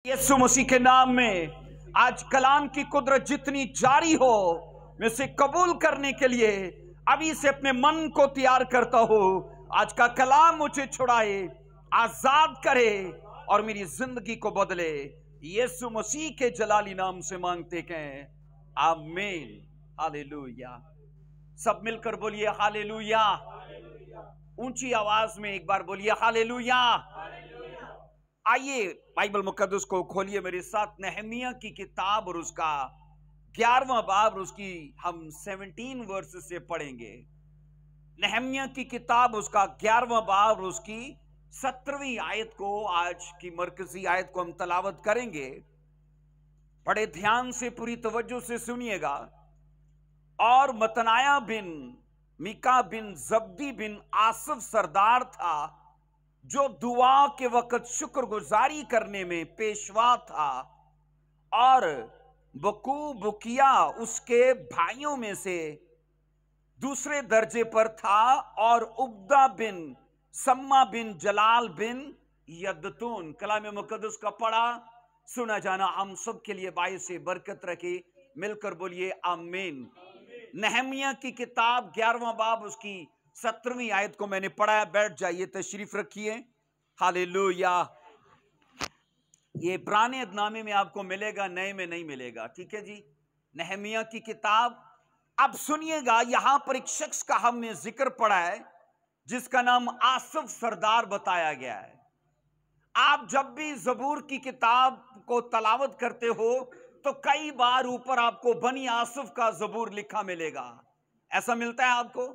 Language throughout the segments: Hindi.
यीशु मसीह के नाम में आज कलाम की कुदरत जितनी जारी हो, मैं इसे कबूल करने के लिए अभी से अपने मन को तैयार करता हूं। आज का कलाम मुझे छुड़ाए, आजाद करे और मेरी जिंदगी को बदले। यीशु मसीह के जलाली नाम से मांगते हैं, आमीन। हालेलुया। सब मिलकर बोलिए हालेलुया। ऊंची आवाज में एक बार बोलिए हालेलुया। आइए बाइबल मुकद्दस को खोलिए मेरे साथ, नहमिया की किताब और उसका 11वां बाब और उसकी हम 17 वर्स से पढ़ेंगे। नहमिया की किताब उसका 11वां बाब और उसकी 17वीं आयत को, आज की मरकजी आयत को हम तलावत करेंगे। बड़े ध्यान से पूरी तवज्जो से सुनिएगा। और मतनाया बिन मीका बिन जब्दी बिन आसफ सरदार था, जो दुआ के वक्त शुक्रगुजारी करने में पेशवा था, और बकू बुकिया उसके भाइयों में से दूसरे दर्जे पर था, और उब्दा बिन सम्मा बिन जलाल बिन यदतून। कलाम मुकद्दस का पढ़ा सुना जाना हम सब के लिए बायस से बरकत रखे। मिलकर बोलिए आमीन। नहमिया की किताब 11वां बाब उसकी 17वीं आयत को मैंने पढ़ा है। बैठ जाइए, तशरीफ रखिए। हालेलुया। ये पुराने अदनामे में आपको मिलेगा, नए में नहीं मिलेगा, ठीक है जी। नहमिया की किताब। अब सुनिएगा, यहां पर एक शख्स का हमने जिक्र पढ़ा है जिसका नाम आसफ सरदार बताया गया है। आप जब भी जबूर की किताब को तलावत करते हो तो कई बार ऊपर आपको बनी आसफ का जबूर लिखा मिलेगा, ऐसा मिलता है आपको।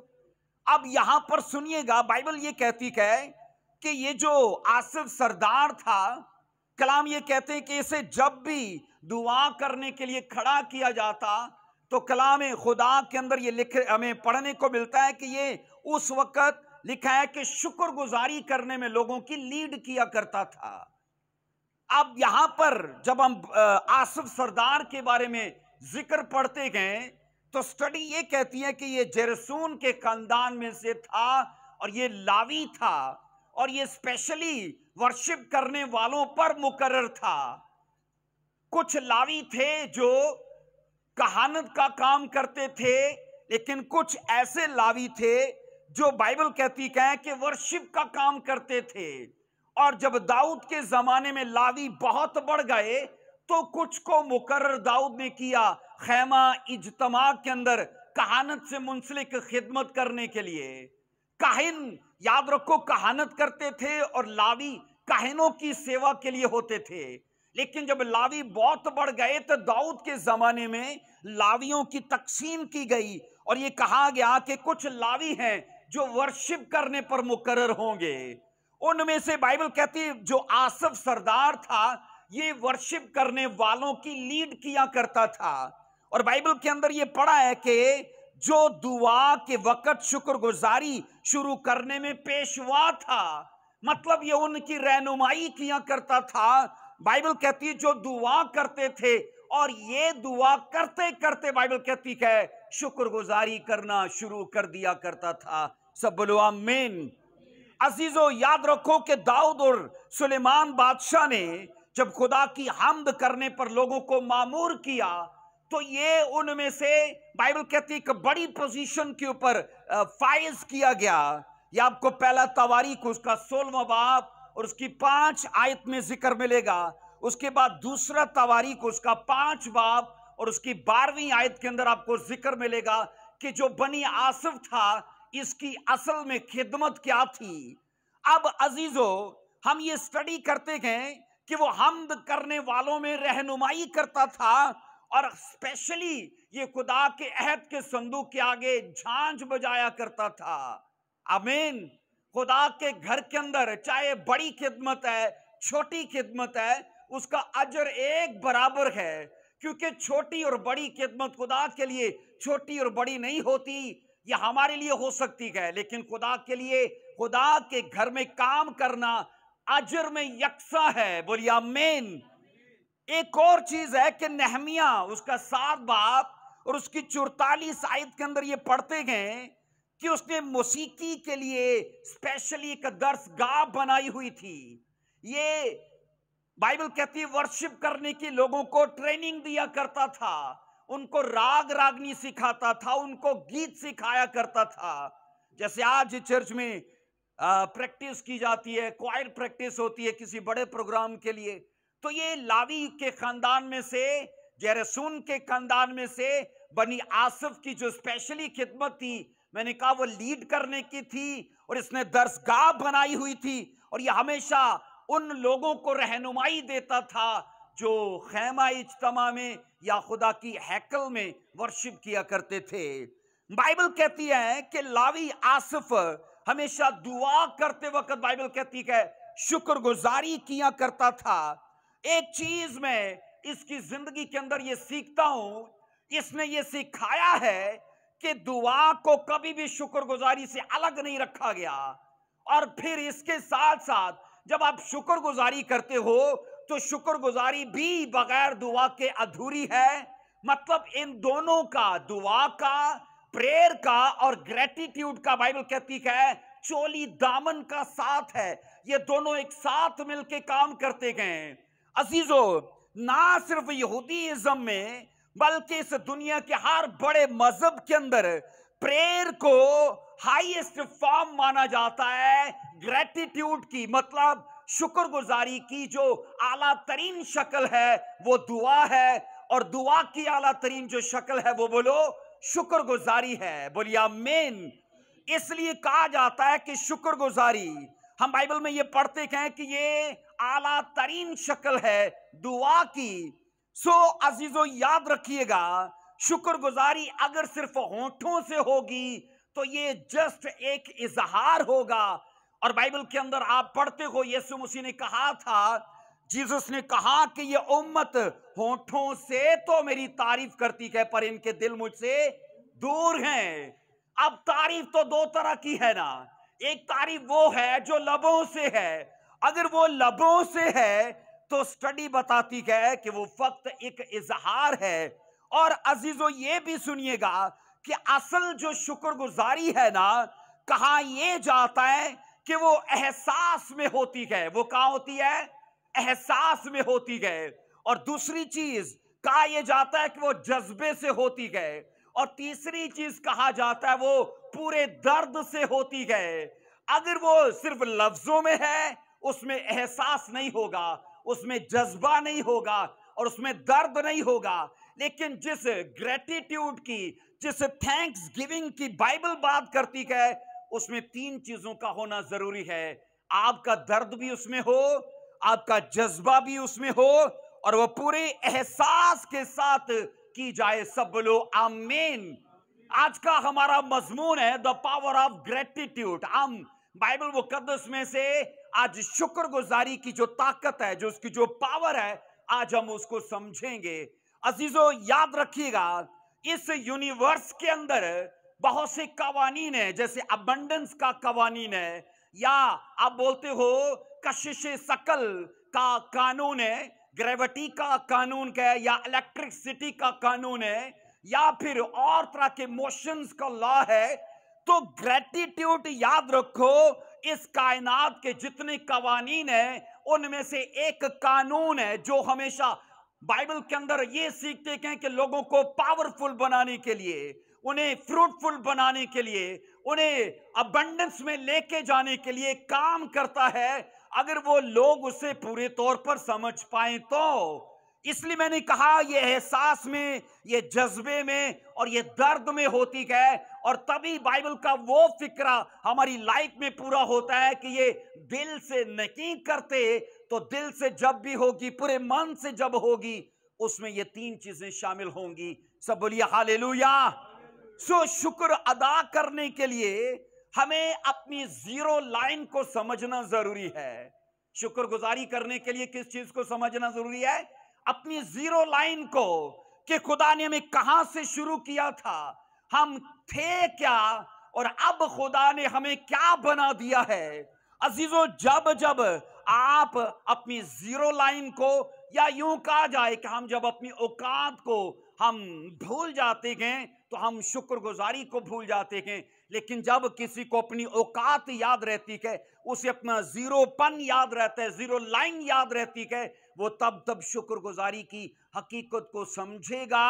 अब यहां पर सुनिएगा, बाइबल ये कहती है कि ये जो आसफ सरदार था, कलाम ये कहते हैं कि इसे जब भी दुआ करने के लिए खड़ा किया जाता तो कलाम खुदा के अंदर ये लिखे हमें पढ़ने को मिलता है कि ये उस वक्त लिखा है कि शुक्रगुजारी करने में लोगों की लीड किया करता था। अब यहां पर जब हम आसफ सरदार के बारे में जिक्र पढ़ते गए तो स्टडी ये कहती है कि ये जेरसून के खानदान में से था, और ये लावी था, और ये स्पेशली वर्शिप करने वालों पर मुकर्रर था। कुछ लावी थे जो कहानत का काम करते थे, लेकिन कुछ ऐसे लावी थे जो बाइबल कहती है कि वर्शिप का काम करते थे। और जब दाऊद के जमाने में लावी बहुत बढ़ गए तो कुछ को मुकर्रर दाऊद ने किया खैमा इज्तमा के अंदर कहानत से मुंसलिक खिदमत करने के लिए। काहिन, याद रखो, कहानत करते थे और लावी काहिनों की सेवा के लिए होते थे। लेकिन जब लावी बहुत बढ़ गए तो दाऊद के जमाने में लावियों की तकसीम की गई, और ये कहा गया कि कुछ लावी हैं जो वर्शिप करने पर मुकर्रर होंगे। उनमें से बाइबल कहती है जो आसफ सरदार था, ये वर्शिप करने वालों की लीड किया करता था। और बाइबल के अंदर ये पढ़ा है कि जो दुआ के वक्त शुक्रगुजारी शुरू करने में पेशवा था, मतलब ये उनकी रहनुमाई किया करता था। बाइबल कहती है जो दुआ करते थे, और ये दुआ करते करते बाइबल कहती है शुक्रगुजारी करना शुरू कर दिया करता था। सब बोलो आमीन। अजीजों, याद रखो कि दाऊद और सुलेमान बादशाह ने जब खुदा की हम्द करने पर लोगों को मामूर किया तो ये उनमें से बाइबल कहती है कि बड़ी पोजीशन के ऊपर फाइज किया गया। ये आपको पहला तवारीख उसका 16वां बाब और उसकी 5 आयत में जिक्र मिलेगा। उसके बाद दूसरा तवारीख उसका 5 बाब और उसकी 12वीं आयत के अंदर आपको जिक्र मिलेगा कि जो बनी आसफ था, इसकी असल में खिदमत क्या थी। अब अजीजों, हम ये स्टडी करते गए कि वो हम्द करने वालों में रहनुमाई करता था, और स्पेशली ये खुदा के अहद के संदूक के आगे झांझ बजाया करता था। आमीन। खुदा के घर के अंदर चाहे बड़ी खिदमत है, छोटी खिदमत है, उसका अजर एक बराबर है, क्योंकि छोटी और बड़ी खिदमत खुदा के लिए छोटी और बड़ी नहीं होती। ये हमारे लिए हो सकती है, लेकिन खुदा के लिए, खुदा के घर में काम करना अजर में यकसा है। बोलिए आमीन। एक और चीज है कि नहमिया उसका 7 बाब और उसकी 44 आयत के अंदर ये पढ़ते गए कि उसने मौसीकी के लिए स्पेशली एक दर्सगाह बनाई हुई थी। ये बाइबल कहती है वर्शिप करने की लोगों को ट्रेनिंग दिया करता था, उनको राग रागनी सिखाता था, उनको गीत सिखाया करता था। जैसे आज चर्च में प्रैक्टिस की जाती है, क्वायर प्रैक्टिस होती है किसी बड़े प्रोग्राम के लिए, तो ये लावी के खानदान में से, जेरसून के खानदान में से बनी आसफ की जो स्पेशली खिदमत थी, मैंने कहा वो लीड करने की थी, और इसने दरसगाह बनाई हुई थी, और ये हमेशा उन लोगों को रहनुमाई देता था जो खैमा इज्तिमा में या खुदा की हैकल में वर्शिप किया करते थे। बाइबल कहती है कि लावी आसफ हमेशा दुआ करते वक्त, बाइबल कहती है, शुक्रगुजारी किया करता था। एक चीज मैं इसकी जिंदगी के अंदर ये सीखता हूं, इसने ये सिखाया है कि दुआ को कभी भी शुक्रगुजारी से अलग नहीं रखा गया। और फिर इसके साथ साथ जब आप शुक्रगुजारी करते हो तो शुक्रगुजारी भी बगैर दुआ के अधूरी है। मतलब इन दोनों का, दुआ का, प्रेयर का और ग्रेटिट्यूड का, बाइबल कहती है चोली दामन का साथ है, ये दोनों एक साथ मिलके काम करते गए। अजीजों, ना सिर्फ यहूदीइज्म में बल्कि इस दुनिया के हर बड़े मजहब के अंदर प्रेयर को हाईएस्ट फॉर्म माना जाता है ग्रेटिट्यूड की, मतलब शुक्रगुजारी की जो आला तरीन शक्ल है वो दुआ है, और दुआ की आला तरीन जो शक्ल है वो बोलो शुक्रगुजारी है। बोलिए आमीन। इसलिए कहा जाता है कि शुक्रगुजारी, हम बाइबल में ये पढ़ते हैं कि ये आला तरीन शक्ल है दुआ की। सो अजीजों, याद रखिएगा, शुक्रगुजारी अगर सिर्फ होठों से होगी तो ये जस्ट एक इजहार होगा। और बाइबल के अंदर आप पढ़ते हो, यीशु मसीह ने कहा था, जीसस ने कहा कि ये उम्मत होठों से तो मेरी तारीफ करती है पर इनके दिल मुझसे दूर हैं। अब तारीफ तो दो तरह की है ना, एक तारीफ वो है जो लबों से है। अगर वो लबों से है तो स्टडी बताती है कि वो फक्त एक इजहार है। और अजीजों, ये भी सुनिएगा कि असल जो शुक्रगुजारी है ना, कहा यह जाता है कि वो एहसास में होती है। वो कहां होती है? एहसास में होती है। और दूसरी चीज कहा यह जाता है कि वो जज्बे से होती है। और तीसरी चीज कहा जाता है वो पूरे दर्द से होती है। अगर वो सिर्फ लफ्जों में है उसमें एहसास नहीं होगा, उसमें जज्बा नहीं होगा और उसमें दर्द नहीं होगा। लेकिन जिस ग्रेटिट्यूड की, जिस थैंक्स गिविंग की बाइबल बात करती है, उसमें तीन चीजों का होना जरूरी है। आपका दर्द भी उसमें हो, आपका जज्बा भी उसमें हो, और वह पूरे एहसास के साथ की जाए। सब बोलो आमीन। आज का हमारा मजमून है द पावर ऑफ ग्रेटिट्यूड। हम बाइबल मुकद्दस में से आज शुक्रगुजारी की जो ताकत है, जो उसकी जो पावर है, आज हम उसको समझेंगे। अजीजों, याद रखिएगा, इस यूनिवर्स के अंदर बहुत से कवानीन है, जैसे अबंडेंस का कवानीन है, या आप बोलते हो कशिश शकल का कानून है, ग्रेविटी का कानून है, या इलेक्ट्रिसिटी का कानून है, या फिर और तरह के मोशंस का लॉ है। तो ग्रेटिट्यूड, याद रखो, इस कायनात के जितने कवानीन हैं उनमें से एक कानून है जो हमेशा बाइबल के अंदर ये सीखते हैं कि लोगों को पावरफुल बनाने के लिए, उन्हें फ्रूटफुल बनाने के लिए, उन्हें अबंडेंस में लेके जाने के लिए काम करता है, अगर वो लोग उसे पूरे तौर पर समझ पाए तो। इसलिए मैंने कहा ये एहसास में, ये जज्बे में और ये दर्द में होती है। और तभी बाइबल का वो फिक्रा हमारी लाइफ में पूरा होता है कि ये दिल से नहीं करते तो दिल से जब भी होगी, पूरे मन से जब होगी, उसमें ये तीन चीजें शामिल होंगी। सब बोलिए हालेलुया। सो शुक्र अदा करने के लिए हमें अपनी जीरो लाइन को समझना जरूरी है। शुक्रगुजारी करने के लिए किस चीज को समझना जरूरी है? अपनी जीरो लाइन को, कि खुदा ने हमें कहां से शुरू किया था, हम थे क्या, और अब खुदा ने हमें क्या बना दिया है। अजीजों, जब जब आप अपनी जीरो लाइन को, या यूं कहा जाए कि हम जब अपनी औकात को हम भूल जाते हैं तो हम शुक्रगुजारी को भूल जाते हैं। लेकिन जब किसी को अपनी औकात याद रहती है, उसे अपना जीरोपन याद रहता है, जीरो लाइन याद रहती है, वो तब शुक्रगुजारी की हकीकत को समझेगा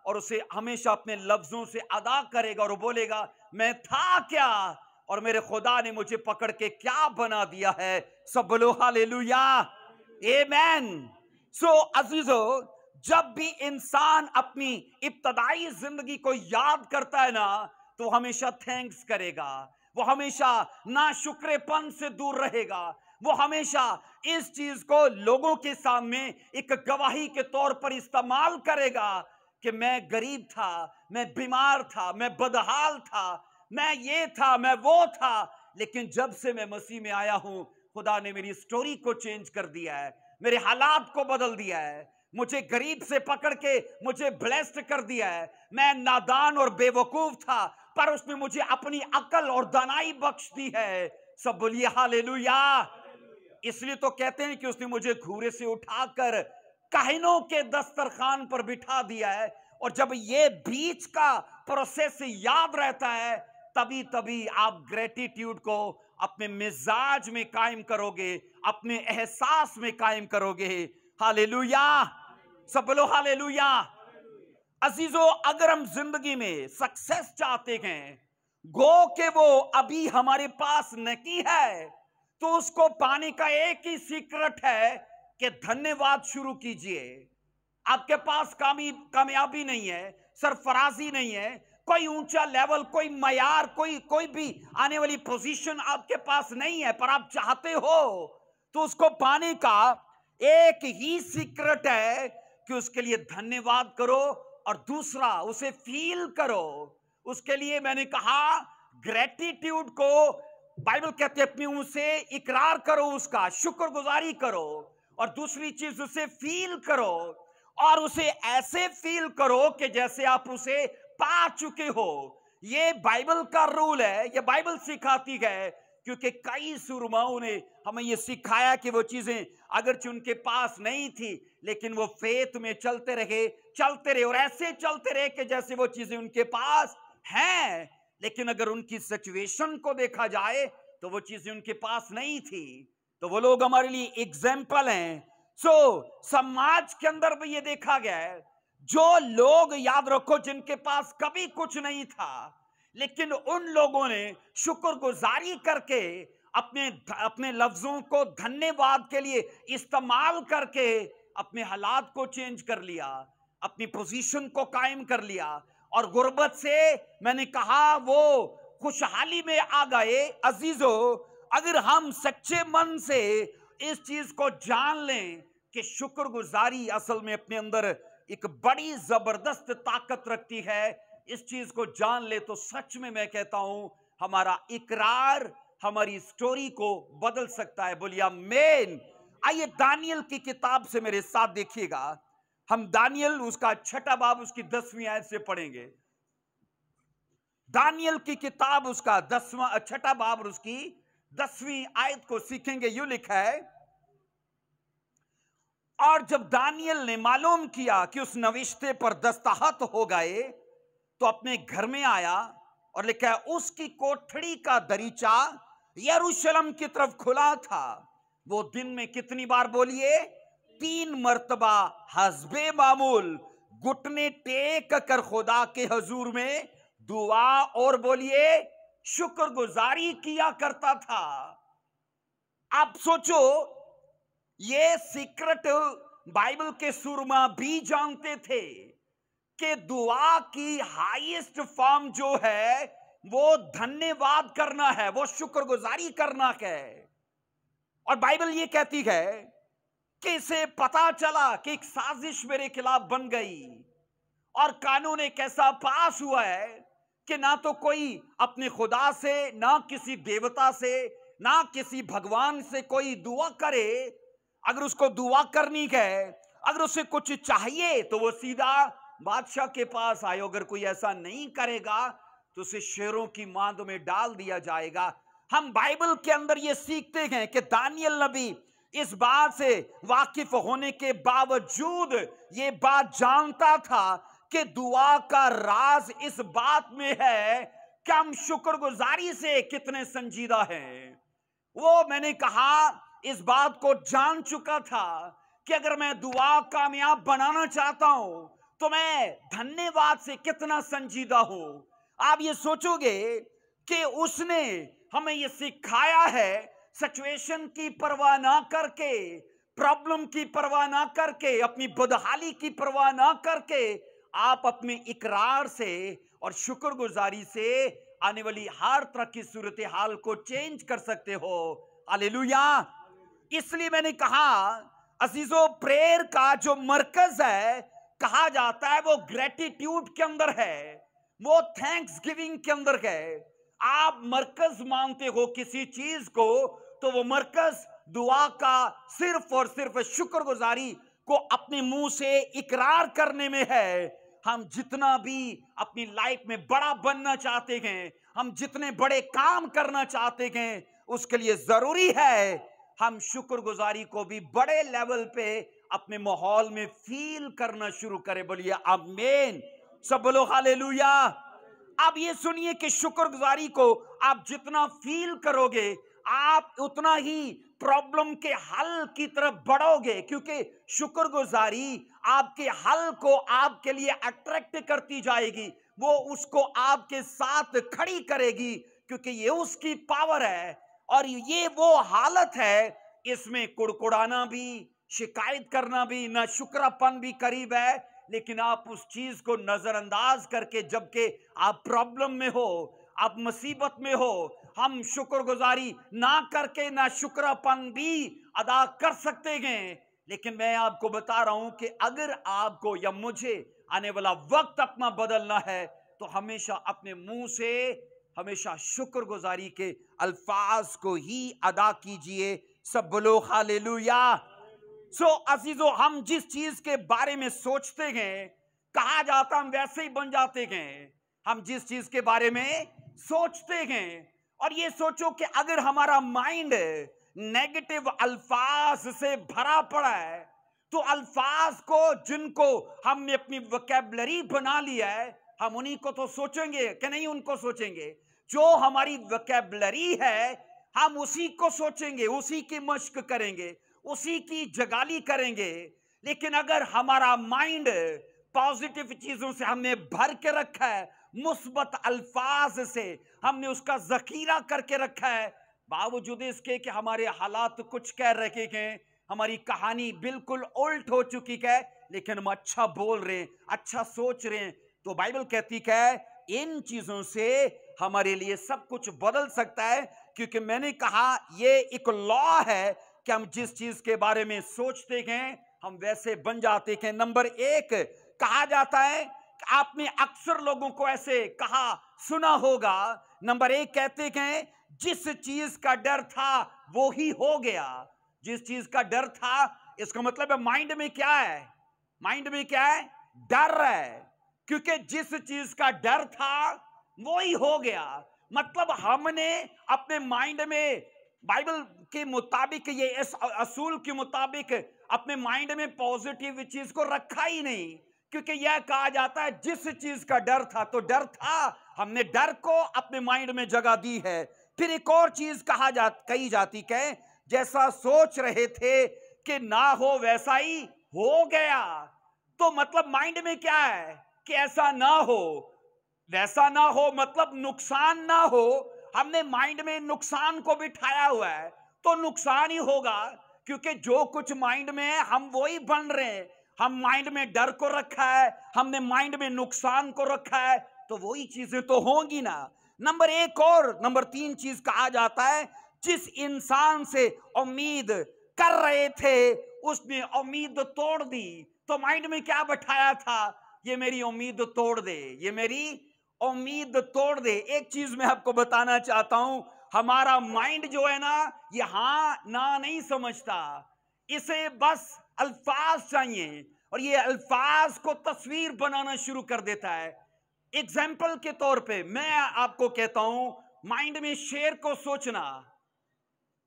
और उसे हमेशा अपने लफ्जों से अदा करेगा और बोलेगा, मैं था क्या और मेरे खुदा ने मुझे पकड़ के क्या बना दिया है। सब बोलो हालेलुया, आमेन। सो अजीजो, जब भी इंसान अपनी इब्तदाई जिंदगी को याद करता है ना, तो हमेशा थैंक्स करेगा, वो हमेशा नाशुक्रेपन से दूर रहेगा, वो हमेशा इस चीज को लोगों के सामने एक गवाही के तौर पर इस्तेमाल करेगा कि मैं गरीब था, मैं बीमार था, मैं बदहाल था, मैं ये था, मैं वो था, लेकिन जब से मैं मसीह में आया हूं, खुदा ने मेरी स्टोरी को चेंज कर दिया है, मेरे हालात को बदल दिया है, मुझे गरीब से पकड़ के मुझे ब्लेस्ड कर दिया है। मैं नादान और बेवकूफ था, पर उसने मुझे अपनी अकल और दानाई बख्श दी है। सब बोलिए हालेलुया। इसलिए तो कहते हैं कि उसने मुझे घूरे से उठाकर काहिनों के दस्तरखान पर बिठा दिया है। और जब ये बीच का प्रोसेस याद रहता है, तभी तभी आप ग्रेटिट्यूड को अपने मिजाज में कायम करोगे, अपने एहसास में कायम करोगे। हालेलुया, सब बोलो हालेलुया। अजीजों, अगर हम जिंदगी में सक्सेस चाहते हैं, गो के वो अभी हमारे पास नहीं है, तो उसको पाने का एक ही सीक्रेट है कि धन्यवाद शुरू कीजिए। आपके पास कामयाबी नहीं है, सरफराजी नहीं है, कोई ऊंचा लेवल, कोई मयार, कोई भी आने वाली पोजीशन आपके पास नहीं है, पर आप चाहते हो, तो उसको पाने का एक ही सीक्रेट है कि उसके लिए धन्यवाद करो और दूसरा उसे फील करो। उसके लिए मैंने कहा ग्रेटिट्यूड को बाइबल कहते हैं अपने मुंह से इकरार करो, उसका शुक्रगुजारी करो, और दूसरी चीज उसे फील करो, और उसे ऐसे फील करो कि जैसे आप उसे पा चुके हो। ये बाइबल का रूल है, ये बाइबल सिखाती है, क्योंकि कई सुरमाओं ने हमें ये सिखाया कि वो चीजें अगरचे उनके पास नहीं थी, लेकिन वो फेथ में चलते रहे और ऐसे चलते रहे कि जैसे वो चीजें उनके पास हैं, लेकिन अगर उनकी सिचुएशन को देखा जाए तो वो चीजें उनके पास नहीं थी। तो वो लोग हमारे लिए एग्जाम्पल हैं। समाज के अंदर भी ये देखा गया है, जो लोग, याद रखो, जिनके पास कभी कुछ नहीं था, लेकिन उन लोगों ने शुक्रगुजारी करके अपने लफ्जों को धन्यवाद के लिए इस्तेमाल करके अपने हालात को चेंज कर लिया, अपनी पोजीशन को कायम कर लिया, और गुर्बत से मैंने कहा वो खुशहाली में आ गए। अजीजों, अगर हम सच्चे मन से इस चीज को जान लें कि शुक्रगुजारी असल में अपने अंदर एक बड़ी जबरदस्त ताकत रखती है, इस चीज को जान ले, तो सच में मैं कहता हूं हमारा इकरार हमारी स्टोरी को बदल सकता है। बोलिए आमीन। आइए दानियल की किताब से मेरे साथ देखिएगा। हम दानियल उसका 6 बाब उसकी 10वीं आयत से पढ़ेंगे। दानियल की किताब उसका 6 बाब उसकी 10वीं आयत को सीखेंगे। यूं लिखा है, और जब दानियल ने मालूम किया कि उस नविश्ते पर दस्तखत हो गए, तो अपने घर में आया, और लिखा है उसकी कोठड़ी का दरीचा यरूशलेम की तरफ खुला था। वो दिन में कितनी बार, बोलिए, 3 मर्तबा हस्बे मामूल घुटने टेक कर खुदा के हजूर में दुआ और, बोलिए, शुक्रगुजारी किया करता था। आप सोचो, ये सीक्रेट बाइबल के सुरमा भी जानते थे कि दुआ की हाईएस्ट फॉर्म जो है वो धन्यवाद करना है, वो शुक्रगुजारी करना है। और बाइबल ये कहती है कि इसे पता चला कि एक साजिश मेरे खिलाफ बन गई, और कानून एक ऐसा पास हुआ है कि ना तो कोई अपने खुदा से, ना किसी देवता से, ना किसी भगवान से कोई दुआ करे। अगर उसको दुआ करनी है, अगर उसे कुछ चाहिए, तो वो सीधा बादशाह के पास आए। अगर कोई ऐसा नहीं करेगा तो उसे शेरों की मांद में डाल दिया जाएगा। हम बाइबल के अंदर ये सीखते हैं कि दानियल नबी इस बात से वाकिफ होने के बावजूद ये बात जानता था कि दुआ का राज इस बात में है कि हम शुक्रगुजारी से कितने संजीदा हैं। वो मैंने कहा, इस बात को जान चुका था कि अगर मैं दुआ कामयाब बनाना चाहता हूं तो मैं धन्यवाद से कितना संजीदा हूं। आप ये सोचोगे कि उसने हमें ये सिखाया है, सिचुएशन की परवाह ना करके, प्रॉब्लम की परवाह ना करके, अपनी बदहाली की परवाह ना करके आप अपने इकरार से और शुक्रगुजारी से आने वाली हर तरह की सूरत हाल को चेंज कर सकते हो। हालेलुया। इसलिए मैंने कहा अजीजों, प्रेयर का जो मरकज है कहा जाता है वो ग्रेटिट्यूड के अंदर है, वो थैंक्स गिविंग के अंदर है। आप मरकज मानते हो किसी चीज को तो वो मरकज दुआ का सिर्फ और सिर्फ शुक्रगुजारी को अपने मुंह से इकरार करने में है। हम जितना भी अपनी लाइफ में बड़ा बनना चाहते हैं, हम जितने बड़े काम करना चाहते हैं, उसके लिए जरूरी है हम शुक्रगुजारी को भी बड़े लेवल पे अपने माहौल में फील करना शुरू करें। बोलिए आमीन। सब बोलो हालेलुया। अब ये सुनिए कि शुक्रगुजारी को आप जितना फील करोगे आप उतना ही प्रॉब्लम के हल की तरफ बढ़ोगे, क्योंकि शुक्रगुजारी आपके हल को आपके लिए अट्रैक्ट करती जाएगी, वो उसको आपके साथ खड़ी करेगी, क्योंकि ये उसकी पावर है। और ये वो हालत है, इसमें कुड़कुड़ाना भी, शिकायत करना भी, ना शुक्रापन भी करीब है। लेकिन आप उस चीज को नजरअंदाज करके, जबकि आप प्रॉब्लम में हो, आप मुसीबत में हो, हम शुक्रगुजारी ना करके ना शुक्रापन भी अदा कर सकते हैं। लेकिन मैं आपको बता रहा हूं कि अगर आपको या मुझे आने वाला वक्त अपना बदलना है तो हमेशा अपने मुंह से हमेशा शुक्रगुजारी के अल्फाज को ही अदा कीजिए। सब बोलो हालेलुया। सो अजीजों, हम जिस चीज के बारे में सोचते हैं, कहा जाता हम वैसे ही बन जाते हैं। हम जिस चीज के बारे में सोचते हैं, और ये सोचो कि अगर हमारा माइंड नेगेटिव अल्फाज से भरा पड़ा है तो अल्फाज को जिनको हमने अपनी वोकैबुलरी बना लिया है, हम उन्हीं को तो सोचेंगे कि नहीं उनको सोचेंगे। जो हमारी वोकैबुलरी है हम उसी को सोचेंगे, उसी की मश्क करेंगे, उसी की जगाली करेंगे। लेकिन अगर हमारा माइंड पॉजिटिव चीजों से हमने भर के रखा है, मुस्बत अल्फाज से हमने उसका जखीरा करके रखा है, बावजूद इसके कि हमारे हालात कुछ कह रहे हैं, हमारी कहानी बिल्कुल उल्ट हो चुकी है, लेकिन हम अच्छा बोल रहे हैं, अच्छा सोच रहे हैं, तो बाइबल कहती है इन चीजों से हमारे लिए सब कुछ बदल सकता है। क्योंकि मैंने कहा ये एक लॉ है कि हम जिस चीज के बारे में सोचते हैं हम वैसे बन जाते हैं। नंबर एक, कहा जाता है, आपने अक्सर लोगों को ऐसे कहा सुना होगा, नंबर एक कहते हैं जिस चीज का डर था वो ही हो गया। जिस चीज का डर था, इसका मतलब है माइंड में क्या है, माइंड में क्या है, डर है। क्योंकि जिस चीज का डर था वो ही हो गया, मतलब हमने अपने माइंड में बाइबल के मुताबिक, ये इस असूल के मुताबिक अपने माइंड में पॉजिटिव चीज को रखा ही नहीं। क्योंकि यह कहा जाता है जिस चीज का डर था, तो डर था, हमने डर को अपने माइंड में जगह दी है। फिर एक और चीज कही जाती है, जैसा सोच रहे थे कि ना हो वैसा ही हो गया। तो मतलब माइंड में क्या है कि ऐसा ना हो वैसा ना हो, मतलब नुकसान ना हो। हमने माइंड में नुकसान को बिठाया हुआ है तो नुकसान ही होगा, क्योंकि जो कुछ माइंड में है हम वो ही बन रहे हैं। हम माइंड में डर को रखा है, हमने माइंड में नुकसान को रखा है, तो वही चीजें तो होंगी ना। नंबर एक और नंबर तीन चीज कहा जाता है, जिस इंसान से उम्मीद कर रहे थे उसने उम्मीद तोड़ दी। तो माइंड में क्या बैठाया था, ये मेरी उम्मीद तोड़ दे, ये मेरी उम्मीद तोड़ दे। एक चीज मैं आपको बताना चाहता हूं, हमारा माइंड जो है ना, ये हाँ ना नहीं समझता, इसे बस अल्फाज चाहिए और ये अल्फाज को तस्वीर बनाना शुरू कर देता है। एग्जाम्पल के तौर पे मैं आपको कहता हूं, माइंड में शेर को सोचना,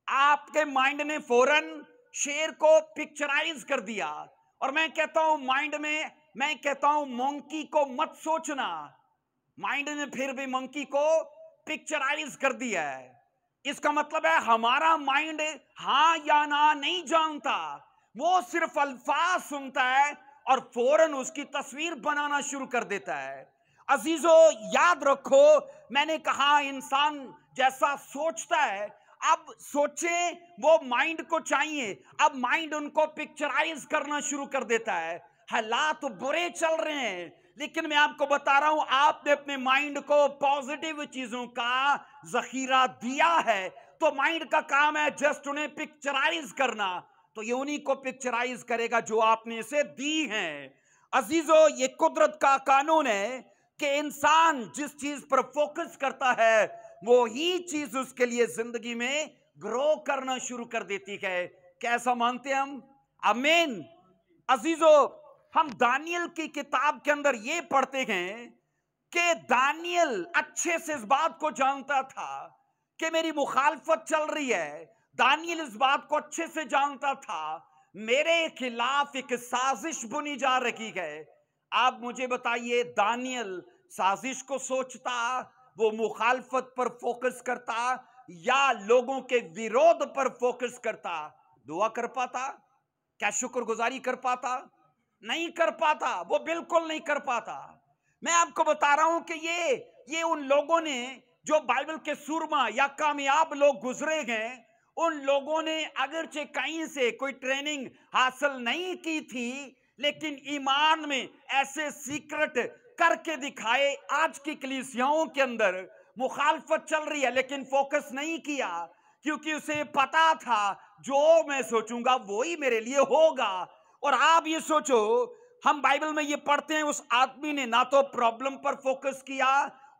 आपके माइंड ने फौरन शेर को पिक्चराइज कर दिया। और मैं कहता हूं माइंड में, मैं कहता हूं मंकी को मत सोचना, माइंड ने फिर भी मंकी को पिक्चराइज कर दिया है। इसका मतलब है हमारा माइंड हाँ या ना नहीं जानता, वो सिर्फ अल्फाज सुनता है और फौरन उसकी तस्वीर बनाना शुरू कर देता है। अजीजों याद रखो, मैंने कहा इंसान जैसा सोचता है, अब सोचे वो माइंड को चाहिए, अब माइंड उनको पिक्चराइज करना शुरू कर देता है। हालात बुरे चल रहे हैं, लेकिन मैं आपको बता रहा हूं, आपने अपने माइंड को पॉजिटिव चीजों का जखीरा दिया है, तो माइंड का काम है जस्ट उन्हें पिक्चराइज करना। तो ये उन्हीं को पिक्चराइज करेगा जो आपने इसे दी हैं। अजीजों ये कुदरत का कानून है कि इंसान जिस चीज पर फोकस करता है वो ही चीज उसके लिए जिंदगी में ग्रो करना शुरू कर देती है। कैसा मानते हैं हम? आमीन। अजीजों हम दानियल की किताब के अंदर ये पढ़ते हैं कि दानियल अच्छे से इस बात को जानता था कि मेरी मुखालफत चल रही है। दानियल इस बात को अच्छे से जानता था मेरे खिलाफ एक साजिश बुनी जा रही है। आप मुझे बताइए, दानियल साजिश को सोचता, वो मुखालफत पर फोकस करता या लोगों के विरोध पर फोकस करता? दुआ कर पाता? क्या शुक्रगुजारी कर पाता? नहीं कर पाता, वो बिल्कुल नहीं कर पाता। मैं आपको बता रहा हूं कि ये उन लोगों ने जो बाइबल के सुरमा या कामयाब लोग गुजरे हैं, उन लोगों ने अगरचे कहीं से कोई ट्रेनिंग हासिल नहीं की थी, लेकिन ईमान में ऐसे सीक्रेट करके दिखाए। आज की कलीसियाओं के अंदर मुखालफत चल रही है, लेकिन फोकस नहीं किया, क्योंकि उसे पता था जो मैं सोचूंगा वो ही मेरे लिए होगा। और आप ये सोचो, हम बाइबल में ये पढ़ते हैं, उस आदमी ने ना तो प्रॉब्लम पर फोकस किया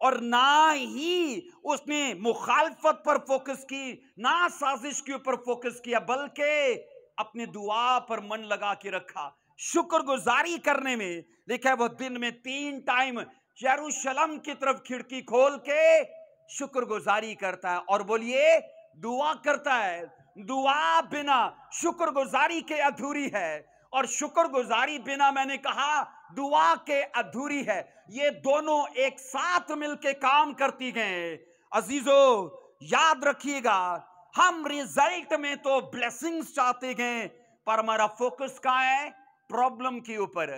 और ना ही उसने मुखालफत पर फोकस की, ना साजिश के ऊपर फोकस किया, बल्कि अपनी दुआ पर मन लगा के रखा, शुक्रगुजारी करने में। देखा वो दिन में 3 टाइम यरूशलेम की तरफ खिड़की खोल के शुक्रगुजारी करता है। और बोलिए, दुआ करता है। दुआ बिना शुक्रगुजारी के अधूरी है, और शुक्रगुजारी बिना, मैंने कहा, दुआ के अधूरी है। ये दोनों एक साथ मिलके काम करती हैं। अजीजों याद रखिएगा, हम रिजल्ट में तो ब्लेसिंग्स चाहते हैं, पर हमारा फोकस कहां है? प्रॉब्लम के ऊपर।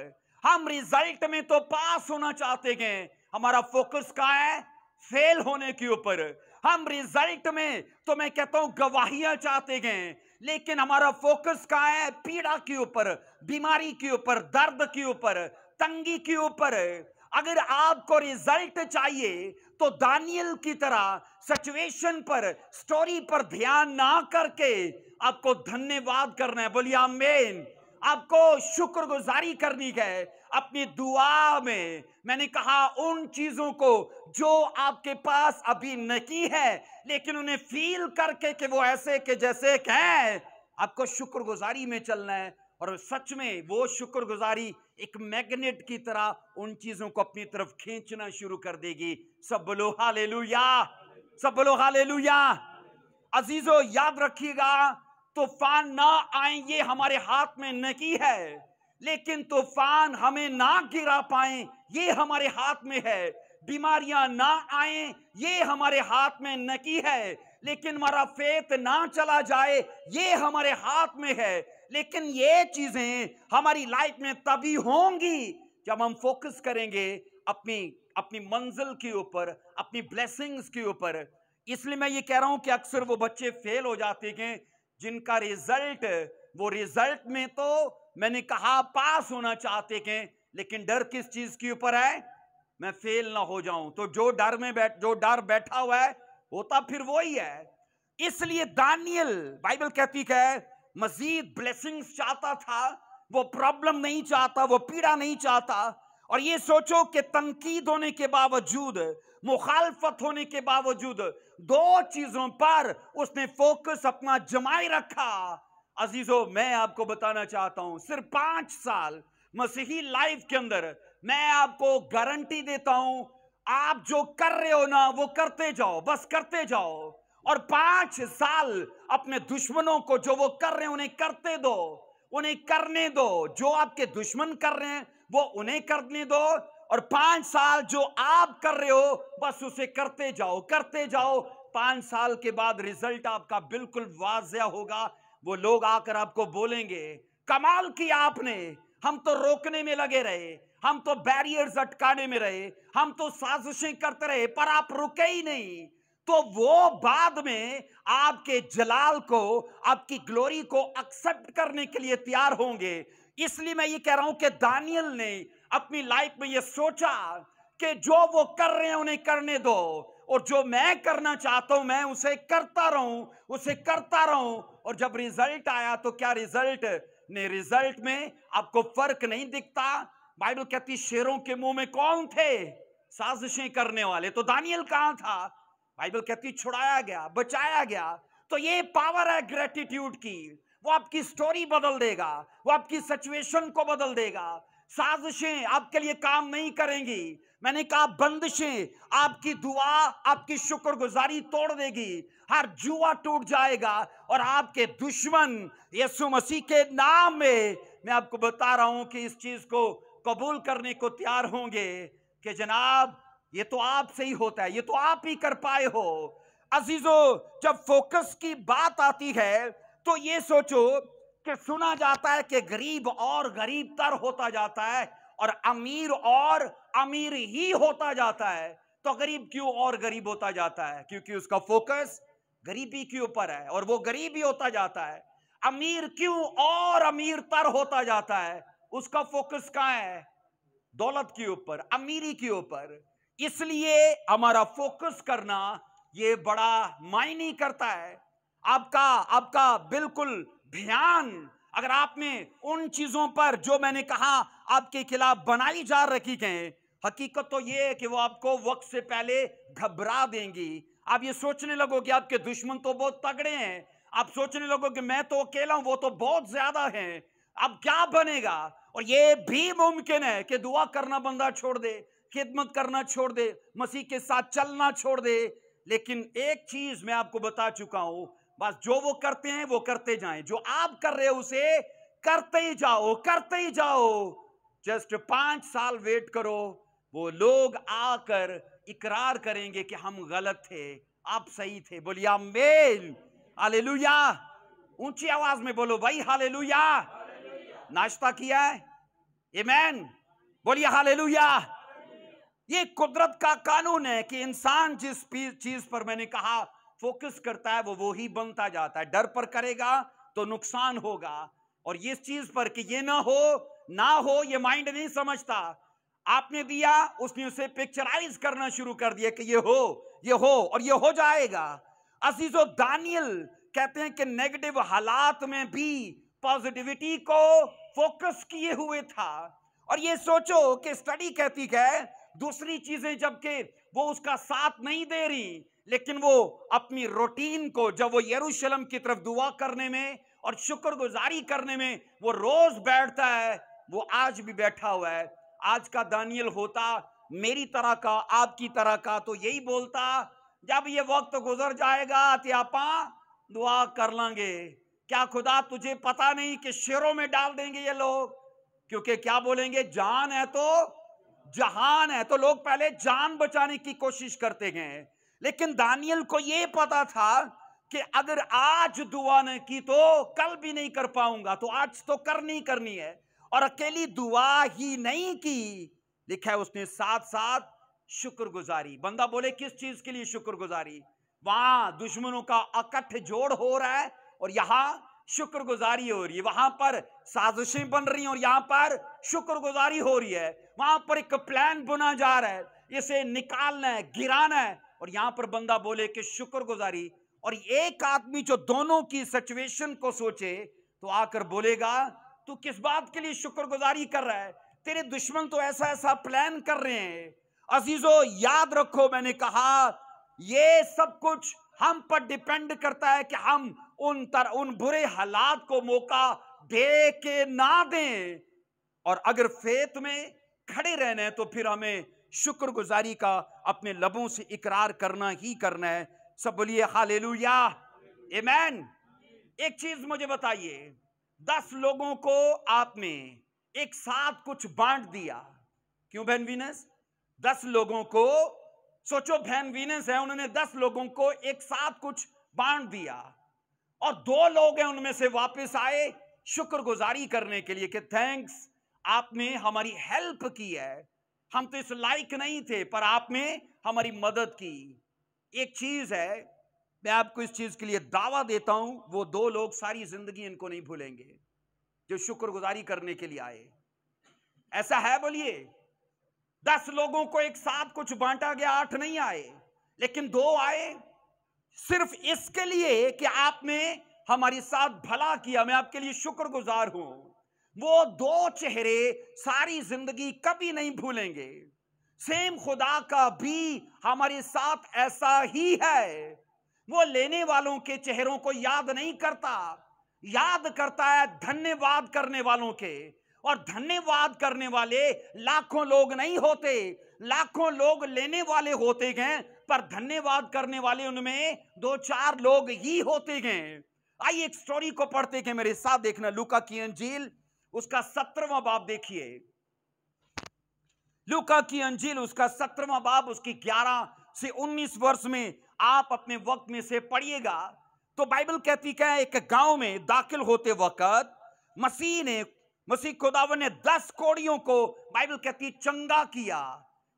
हम रिजल्ट में तो पास होना चाहते हैं, हमारा फोकस कहां है? फेल होने के ऊपर। हम रिजल्ट में तो मैं कहता हूं गवाहियां चाहते हैं, लेकिन हमारा फोकस कहां है? पीड़ा के ऊपर, बीमारी के ऊपर, दर्द के ऊपर, तंगी के ऊपर। अगर आपको रिजल्ट चाहिए तो दानियल की तरह सिचुएशन पर, स्टोरी पर ध्यान ना करके आपको धन्यवाद करना है। बोलिए आमीन। आपको शुक्रगुजारी करनी है अपनी दुआ में। मैंने कहा उन चीजों को जो आपके पास अभी नहीं है, लेकिन उन्हें फील करके कि वो ऐसे के जैसे हैं, आपको शुक्रगुजारी में चलना है। और सच में वो शुक्रगुजारी एक मैग्नेट की तरह उन चीजों को अपनी तरफ खींचना शुरू कर देगी। सब बोलो हालेलुया, सब बोलो हालेलुया। अजीजों याद रखिएगा, तूफान ना आए ये हमारे हाथ में नहीं है, लेकिन तूफान हमें ना गिरा पाए ये हमारे हाथ में है। बीमारियां ना आए ये हमारे हाथ में नहीं है, लेकिन हमारा फेथ ना चला जाए ये हमारे हाथ में है। लेकिन ये चीजें हमारी लाइफ में तभी होंगी जब हम फोकस करेंगे अपनी अपनी मंजिल के ऊपर, अपनी ब्लेसिंग्स के ऊपर। इसलिए मैं ये कह रहा हूं कि अक्सर वो बच्चे फेल हो जाते हैं जिनका रिजल्ट, वो रिजल्ट में तो मैंने कहा पास होना चाहते हैं, लेकिन डर किस चीज के ऊपर है? मैं फेल ना हो जाऊं। तो जो डर बैठा हुआ है होता फिर वो ही है। इसलिए दानियल, बाइबल कहती है, मजीद ब्लेसिंग्स चाहता था, वो प्रॉब्लम नहीं चाहता, वो पीड़ा नहीं चाहता। और ये सोचो कि तनकीद होने के बावजूद, मुखालफत होने के बावजूद, 2 चीजों पर उसने फोकस अपना जमाए रखा। अजीजों मैं आपको बताना चाहता हूं, सिर्फ 5 साल मसीही लाइफ के अंदर मैं आपको गारंटी देता हूं, आप जो कर रहे हो ना वो करते जाओ, बस करते जाओ। और 5 साल अपने दुश्मनों को जो वो कर रहे हैं उन्हें करते दो, उन्हें करने दो। जो आपके दुश्मन कर रहे हैं वो उन्हें करने दो, और 5 साल जो आप कर रहे हो बस उसे करते जाओ, करते जाओ। 5 साल के बाद रिजल्ट आपका बिल्कुल वाज़िया होगा। वो लोग आकर आपको बोलेंगे, कमाल किया आपने, हम तो रोकने में लगे रहे, हम तो बैरियर्स अटकाने में रहे, हम तो साजिशें करते रहे, पर आप रुके ही नहीं। तो वो बाद में आपके जलाल को, आपकी ग्लोरी को एक्सेप्ट करने के लिए तैयार होंगे। इसलिए मैं ये कह रहा हूं कि दानियल ने अपनी लाइफ में ये सोचा कि जो वो कर रहे हैं उन्हें करने दो, और जो मैं करना चाहता हूं मैं उसे करता रहूं, उसे करता रहूं। और जब रिजल्ट आया तो क्या रिजल्ट ने, रिजल्ट में आपको फर्क नहीं दिखता। बाइबल कहती शेरों के मुंह में कौन थे, साजिशें करने वाले। तो दानियल कहां था? बाइबल कहती छुड़ाया गया, बचाया गया। तो ये पावर है ग्रेटिट्यूड की। वो आपकी स्टोरी बदल देगा, वो आपकी सिचुएशन को बदल देगा। साजिशें आपके लिए काम नहीं करेंगी। मैंने कहा बंदिशें, आपकी दुआ, आपकी शुक्रगुजारी तोड़ देगी। हर जुआ टूट जाएगा और आपके दुश्मन यीशु मसीह के नाम में, मैं आपको बता रहा हूं कि इस चीज को कबूल करने को तैयार होंगे कि जनाब ये तो आपसे ही होता है, ये तो आप ही कर पाए हो। अजीजों, जब फोकस की बात आती है तो ये सोचो कि सुना जाता है कि गरीब और गरीब तर होता जाता है और अमीर ही होता जाता है। तो गरीब क्यों और गरीब होता जाता है? क्योंकि उसका फोकस गरीबी के ऊपर है और वो गरीब ही होता जाता है। अमीर क्यों और अमीर तर होता जाता है? उसका फोकस कहां है? दौलत के ऊपर, अमीरी के ऊपर। इसलिए हमारा फोकस करना ये बड़ा मायने करता है। आपका बिल्कुल ध्यान, अगर आपने उन चीजों पर जो मैंने कहा आपके खिलाफ बनाई जा रखी हैं, हकीकत तो ये है कि वो आपको वक्त से पहले घबरा देंगी। आप ये सोचने लगोगे आपके दुश्मन तो बहुत तगड़े हैं, आप सोचने लगोगे मैं तो अकेला हूं, वो तो बहुत ज्यादा हैं, अब क्या बनेगा? और ये भी मुमकिन है कि दुआ करना बंदा छोड़ दे, खिदमत करना छोड़ दे, मसीह के साथ चलना छोड़ दे। लेकिन एक चीज मैं आपको बता चुका हूं, बस जो वो करते हैं वो करते जाएं, जो आप कर रहे हो उसे करते ही जाओ, करते ही जाओ। जस्ट 5 साल वेट करो, वो लोग आकर इकरार करेंगे कि हम गलत थे, आप सही थे। बोलिए आमीन, हालेलुया। ऊंची आवाज में बोलो भाई हालेलुया। नाश्ता किया है? आमीन, बोलिए हालेलुया। ये कुदरत का कानून है कि इंसान जिस चीज पर मैंने कहा फोकस करता है वो ही बनता जाता है। डर पर करेगा तो नुकसान होगा, और इस चीज पर कि ये ना हो ये माइंड नहीं समझता। आपने दिया, उसने उसे पिक्चराइज करना शुरू कर दिया कि ये हो और ये हो जाएगा। अजीजों, दानियल कहते हैं कि नेगेटिव हालात में भी पॉजिटिविटी को फोकस किए हुए था। और ये सोचो कि स्टडी कहती है दूसरी चीजें जबकि वो उसका साथ नहीं दे रही, लेकिन वो अपनी रूटीन को, जब वो यरूशलेम की तरफ दुआ करने में और शुक्रगुजारी करने में वो रोज बैठता है, वो आज भी बैठा हुआ है। आज का दानियल होता मेरी तरह का, आपकी तरह का, तो यही बोलता जब ये वक्त गुजर जाएगा तो आपा दुआ कर लेंगे। क्या खुदा तुझे पता नहीं कि शेरों में डाल देंगे ये लोग? क्योंकि क्या बोलेंगे, जान है तो जहान है। तो लोग पहले जान बचाने की कोशिश करते हैं, लेकिन दानियल को यह पता था कि अगर आज दुआ नहीं की तो कल भी नहीं कर पाऊंगा, तो आज तो करनी है। और अकेली दुआ ही नहीं की, लिखा है उसने साथ साथ शुक्रगुजारी। बंदा बोले किस चीज के लिए शुक्रगुजारी? वहां दुश्मनों का अकठ जोड़ हो रहा है और यहां शुक्रगुजारी हो रही है। वहां पर साजिशें बन रही हैं और यहां पर शुक्रगुजारी हो रही है। वहां पर एक प्लान बुना जा रहा है, इसे निकालना है, गिराना है, और यहां पर बंदा बोले कि शुक्रगुजारी। और एक आदमी जो दोनों की सिचुएशन को सोचे तो आकर बोलेगा तू किस बात के लिए शुक्रगुजारी कर रहा है? तेरे दुश्मन तो ऐसा ऐसा प्लान कर रहे हैं। अजीजों, याद रखो, मैंने कहा ये सब कुछ हम पर डिपेंड करता है कि हम उन बुरे हालात को मौका दे के ना दें। और अगर फेथ में खड़े रहना है तो फिर हमें शुक्रगुजारी का अपने लबों से इकरार करना ही करना है। सब बोलिए हालेलुया, आमीन। एक चीज मुझे बताइए, 10 लोगों को आपने एक साथ कुछ बांट दिया, क्यों बहन वीनस? 10 लोगों को, सोचो बहन वीनस है, उन्होंने 10 लोगों को एक साथ कुछ बांट दिया और 2 लोग हैं उनमें से वापस आए शुक्रगुजारी करने के लिए कि थैंक्स, आपने हमारी हेल्प की है, हम तो इस लायक नहीं थे पर आपने हमारी मदद की। एक चीज है, मैं आपको इस चीज के लिए दावा देता हूं, वो 2 लोग सारी जिंदगी इनको नहीं भूलेंगे जो शुक्रगुजारी करने के लिए आए। ऐसा है? बोलिए। 10 लोगों को एक साथ कुछ बांटा गया, 8 नहीं आए, लेकिन 2 आए सिर्फ इसके लिए कि आपने हमारे साथ भला किया, मैं आपके लिए शुक्रगुजार हूं। वो 2 चेहरे सारी जिंदगी कभी नहीं भूलेंगे। सेम खुदा का भी हमारे साथ ऐसा ही है, वो लेने वालों के चेहरों को याद नहीं करता, याद करता है धन्यवाद करने वालों के। और धन्यवाद करने वाले लाखों लोग नहीं होते, लाखों लोग लेने वाले होते हैं, पर धन्यवाद करने वाले उनमें 2-4 लोग ही होते हैं। आइए एक स्टोरी को पढ़ते हैं, मेरे साथ देखना, लूका की अंजील उसका 17वां बाब देखिए। लूका की अंजील उसका 17वां बाब, उसकी 11 से 19 वर्ष में आप अपने वक्त में से पढ़िएगा। तो बाइबल कहती है एक गांव में दाखिल होते वक्त मसीह खुदावन ने 10 कोड़ियों को बाइबल कहती चंगा किया।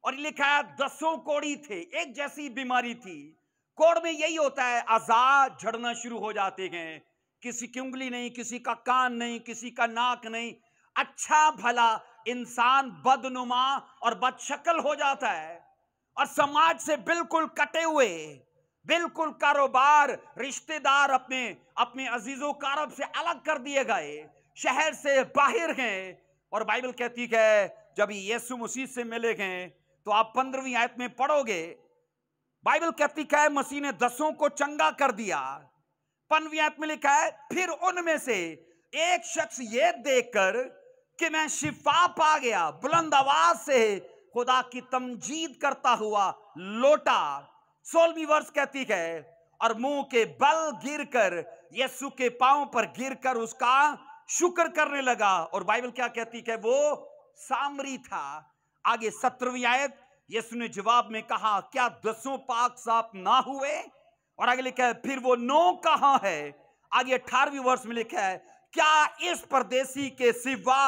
और लिखा है 10 कोड़ी थे, एक जैसी बीमारी थी। कोड़ में यही होता है, आजाद झड़ना शुरू हो जाते हैं, किसी की उंगली नहीं, किसी का कान नहीं, किसी का नाक नहीं, अच्छा भला इंसान बदनुमा और बदशक्ल हो जाता है और समाज से बिल्कुल कटे हुए, बिल्कुल कारोबार रिश्तेदार अपने अपने अजीजों कारब से अलग कर दिए गए, शहर से बाहर हैं। और बाइबल कहती है जब यीशु मसीह से मिले गए, तो आप 15वीं आयत में पढ़ोगे, बाइबल कहती है मसीह ने 10 को चंगा कर दिया। 15वीं आयत में लिखा है फिर उनमें से एक शख्स ये देखकर कि मैं शिफा पा गया, बुलंद आवाज से खुदा की तमजीद करता हुआ लौटा। 16वीं वर्ष कहती है और मुंह के बल गिरकर यीशु के पांव पर गिरकर उसका शुक्र करने लगा। और बाइबल क्या कहती है, वो सामरी था। आगे 17वीं आयत, यीशु ने जवाब में कहा क्या 10 पाक साफ ना हुए? और आगे लिखा है फिर वो 9 कहां है? आगे 18वीं वर्ष में लिखा है क्या इस परदेसी के सिवा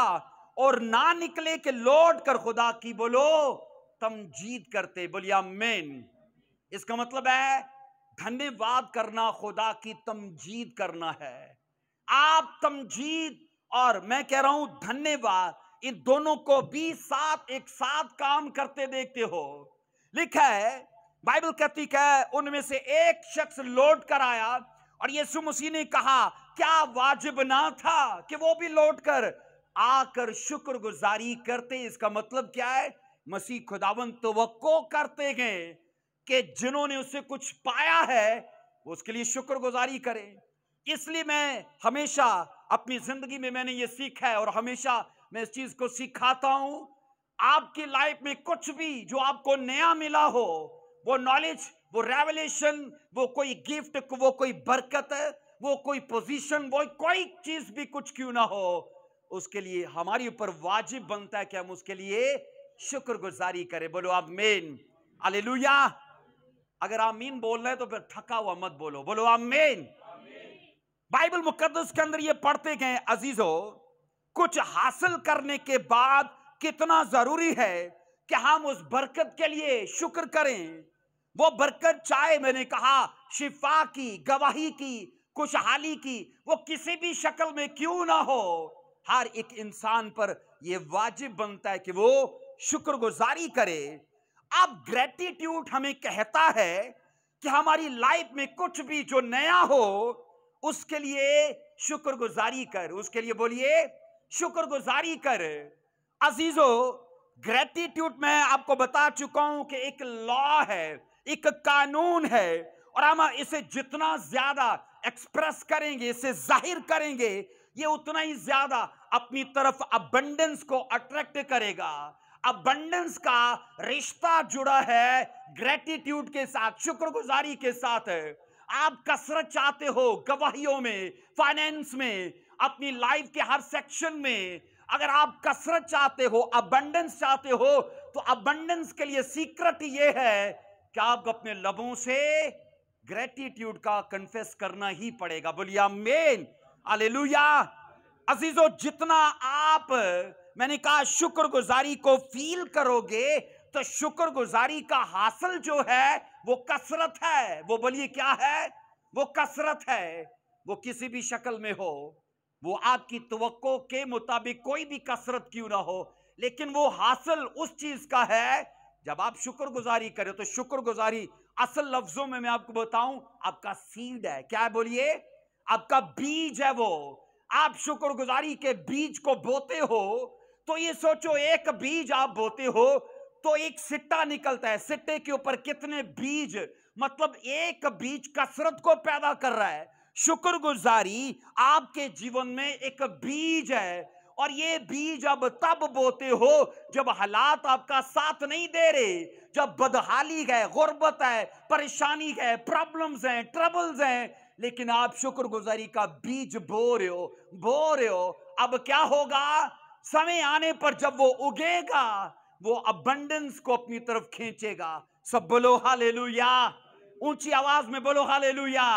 और ना निकले कि लौट कर खुदा की बोलो तमजीद करते। बोलिए आमीन। इसका मतलब है धन्यवाद करना खुदा की तमजीद करना है। आप तमजीद और मैं कह रहा हूं धन्यवाद, इन दोनों को भी साथ एक साथ काम करते देखते हो। लिखा है बाइबल कहती है उनमें से एक शख्स लौट कर आया और यीशु मसीह ने कहा क्या वाजिब ना था कि वो भी लौट कर आकर शुक्रगुजारी करते? इसका मतलब क्या है, मसीह खुदावन तवक्को करते हैं कि जिन्होंने उससे कुछ पाया है उसके लिए शुक्रगुजारी करें। इसलिए मैं हमेशा अपनी जिंदगी में मैंने ये सीखा है और हमेशा मैं इस चीज को सिखाता हूं। आपकी लाइफ में कुछ भी जो आपको नया मिला हो, वो नॉलेज, वो रेवलेशन, वो कोई गिफ्ट, वो कोई बरकत, वो कोई पोजीशन, वो कोई चीज भी कुछ क्यों ना हो, उसके लिए हमारे ऊपर वाजिब बनता है कि हम उसके लिए शुक्रगुजारी करें। बोलो आमीन, हालेलुया। अगर आमीन बोल रहे हैं तो फिर थका हुआ मत बोलो, बोलो आमीन। बाइबल मुकद्दस के अंदर ये पढ़ते गए अजीजों, कुछ हासिल करने के बाद कितना जरूरी है कि हम उस बरकत के लिए शुक्र करें। वो बरकत चाहे मैंने कहा शिफा की, गवाही की, खुशहाली की, वो किसी भी शक्ल में क्यों ना हो, हर एक इंसान पर यह वाजिब बनता है कि वो शुक्रगुजारी करे। अब ग्रेटिट्यूड हमें कहता है कि हमारी लाइफ में कुछ भी जो नया हो उसके लिए शुक्रगुजारी कर, उसके लिए बोलिए शुक्रगुजारी कर। अजीजों, ग्रेटिट्यूड मैं आपको बता चुका हूं कि एक लॉ है, एक कानून है, और हम इसे जितना ज्यादा एक्सप्रेस करेंगे, इसे जाहिर करेंगे, ये उतना ही ज्यादा अपनी तरफ अबंडेंस को अट्रैक्ट करेगा। अबंडेंस का रिश्ता जुड़ा है ग्रेटिट्यूड के साथ, शुक्रगुजारी के साथ। आप कसरत चाहते हो गवाहियों में, फाइनेंस में, अपनी लाइफ के हर सेक्शन में, अगर आप कसरत चाहते हो, अबंडेंस चाहते हो, तो अबंडेंस के लिए सीक्रेट ये है कि आप अपने लबों से ग्रेटिट्यूड का कन्फेस करना ही पड़ेगा। बोलिए आमीन, हालेलुया। अजीजों, जितना आप, मैंने कहा, शुक्रगुजारी को फील करोगे, तो शुक्रगुजारी का हासिल जो है वो कसरत है। वो बोलिए क्या है? वो कसरत है। वो किसी भी शक्ल में हो, वो आपकी तवक्को के मुताबिक कोई भी कसरत क्यों ना हो, लेकिन वो हासिल उस चीज का है जब आप शुक्रगुजारी करें। तो शुक्रगुजारी असल लफ्जों में मैं आपको बताऊं, आपका सीड है। क्या है? बोलिए, आपका बीज है वो। आप शुक्रगुजारी के बीज को बोते हो, तो ये सोचो, एक बीज आप बोते हो तो एक सिट्टा निकलता है। सिट्टे के ऊपर कितने बीज, मतलब एक बीज कसरत को पैदा कर रहा है। शुक्रगुजारी आपके जीवन में एक बीज है, और ये बीज अब तब बोते हो जब हालात आपका साथ नहीं दे रहे, जब बदहाली है, गुर्बत है, परेशानी है, प्रॉब्लम्स हैं, ट्रबल्स हैं, लेकिन आप शुक्रगुजारी का बीज बो रहे हो। अब क्या होगा? समय आने पर जब वो उगेगा, वो अबंडेंस को अपनी तरफ खींचेगा। सब बोलो हालेलुया, ऊंची आवाज में बोलो हालेलुया।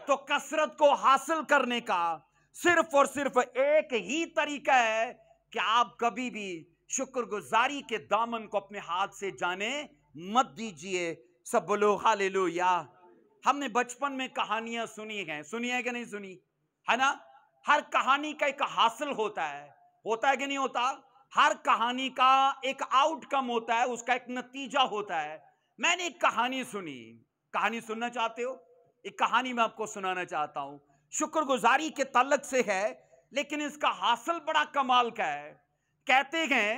तो कसरत को हासिल करने का सिर्फ और सिर्फ एक ही तरीका है कि आप कभी भी शुक्रगुजारी के दामन को अपने हाथ से जाने मत दीजिए। सब बोलो हालेलुया। हमने बचपन में कहानियां सुनी है कि नहीं सुनी है ना? हर कहानी का एक हासिल होता है कि नहीं होता? हर कहानी का एक आउटकम होता है, उसका एक नतीजा होता है। मैंने एक कहानी सुनी, कहानी सुनना चाहते हो? एक कहानी मैं आपको सुनाना चाहता हूं, शुक्रगुजारी के ताल्लुक से है, लेकिन इसका हासिल बड़ा कमाल का है। कहते हैं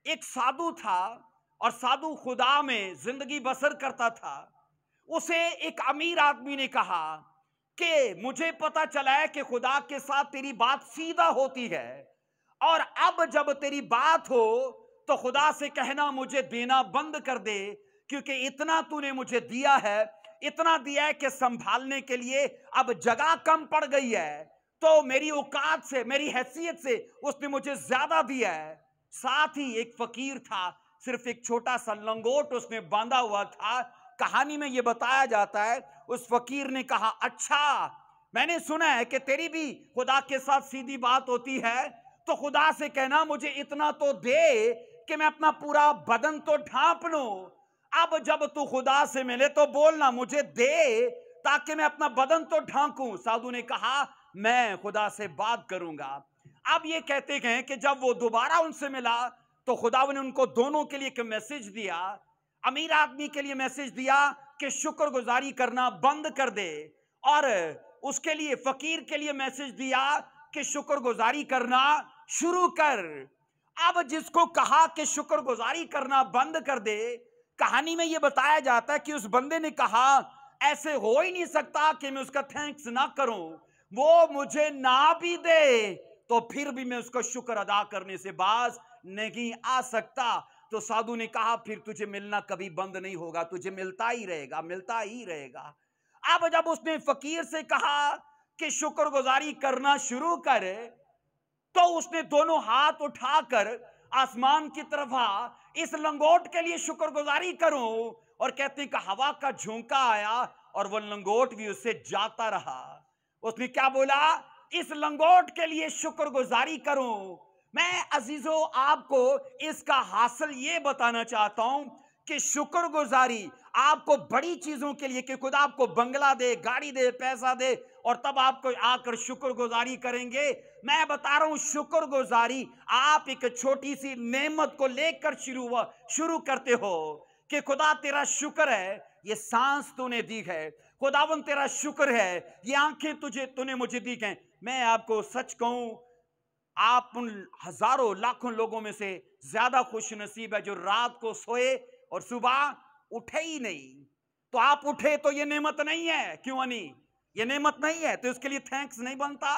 एक साधु था, और साधु खुदा में जिंदगी बसर करता था। उसे एक अमीर आदमी ने कहा कि मुझे पता चला है कि खुदा के साथ तेरी बात सीधा होती है, और अब जब तेरी बात हो तो खुदा से कहना मुझे देना बंद कर दे, क्योंकि इतना तूने मुझे दिया है, इतना दिया है कि संभालने के लिए अब जगह कम पड़ गई है। तो मेरी औकात से, मेरी हैसियत से उसने मुझे ज्यादा दिया है। साथ ही एक फकीर था, सिर्फ एक छोटा सा लंगोट उसने बांधा हुआ था। कहानी में यह बताया जाता है, उस फकीर ने कहा, अच्छा, मैंने सुना है कि तेरी भी खुदा के साथ सीधी बात होती है, तो खुदा से कहना मुझे इतना तो दे कि मैं अपना पूरा बदन तो ढांप लूं। अब जब तू खुदा से मिले तो बोलना मुझे दे, ताकि मैं अपना बदन तो ढांकूं। साधु ने कहा, मैं खुदा से बात करूंगा। अब ये कहते हैं कि जब वो दोबारा उनसे मिला, तो खुदा ने उनको दोनों के लिए एक मैसेज दिया। अमीर आदमी के लिए मैसेज दिया कि शुक्रगुजारी करना बंद कर दे, और उसके लिए, फकीर के लिए मैसेज दिया कि शुक्रगुजारी करना शुरू कर। अब जिसको कहा कि शुक्रगुजारी करना बंद कर दे, कहानी में यह बताया जाता है कि उस बंदे ने कहा, ऐसे हो ही नहीं सकता कि मैं उसका थैंक्स ना करूं, वो मुझे ना भी दे तो फिर भी मैं उसका शुक्र अदा करने से बाज नहीं आ सकता। तो साधु ने कहा, फिर तुझे मिलना कभी बंद नहीं होगा, तुझे मिलता ही रहेगा, मिलता ही रहेगा। अब जब उसने फकीर से कहा कि शुक्रगुजारी करना शुरू कर, तो उसने दोनों हाथ उठाकर आसमान की तरफ इस लंगोट के लिए शुक्रगुजारी करूं, और कहते कि हवा का झोंका आया और वो लंगोट भी उससे जाता रहा। उसने क्या बोला? इस लंगोट के लिए शुक्रगुजारी करूं। मैं अजीजों आपको इसका हासिल ये बताना चाहता हूं कि शुक्रगुजारी आपको बड़ी चीजों के लिए, कि खुदा आपको बंगला दे, गाड़ी दे, पैसा दे, और तब आपको आकर शुक्रगुजारी करेंगे। मैं बता रहा हूं, शुक्रगुजारी आप एक छोटी सी नेमत को लेकर शुरू करते हो कि खुदा तेरा शुक्र है, ये सांस तूने दी है, खुदावन तेरा शुक्र है, ये आंखें तूने मुझे दी हैं। मैं आपको सच कहूं, आप उन हजारों लाखों लोगों में से ज्यादा खुश नसीब है जो रात को सोए और सुबह उठे ही नहीं। तो आप उठे तो ये नेमत नहीं है, क्यों नहीं? ये नेमत नहीं है तो इसके लिए थैंक्स नहीं बनता?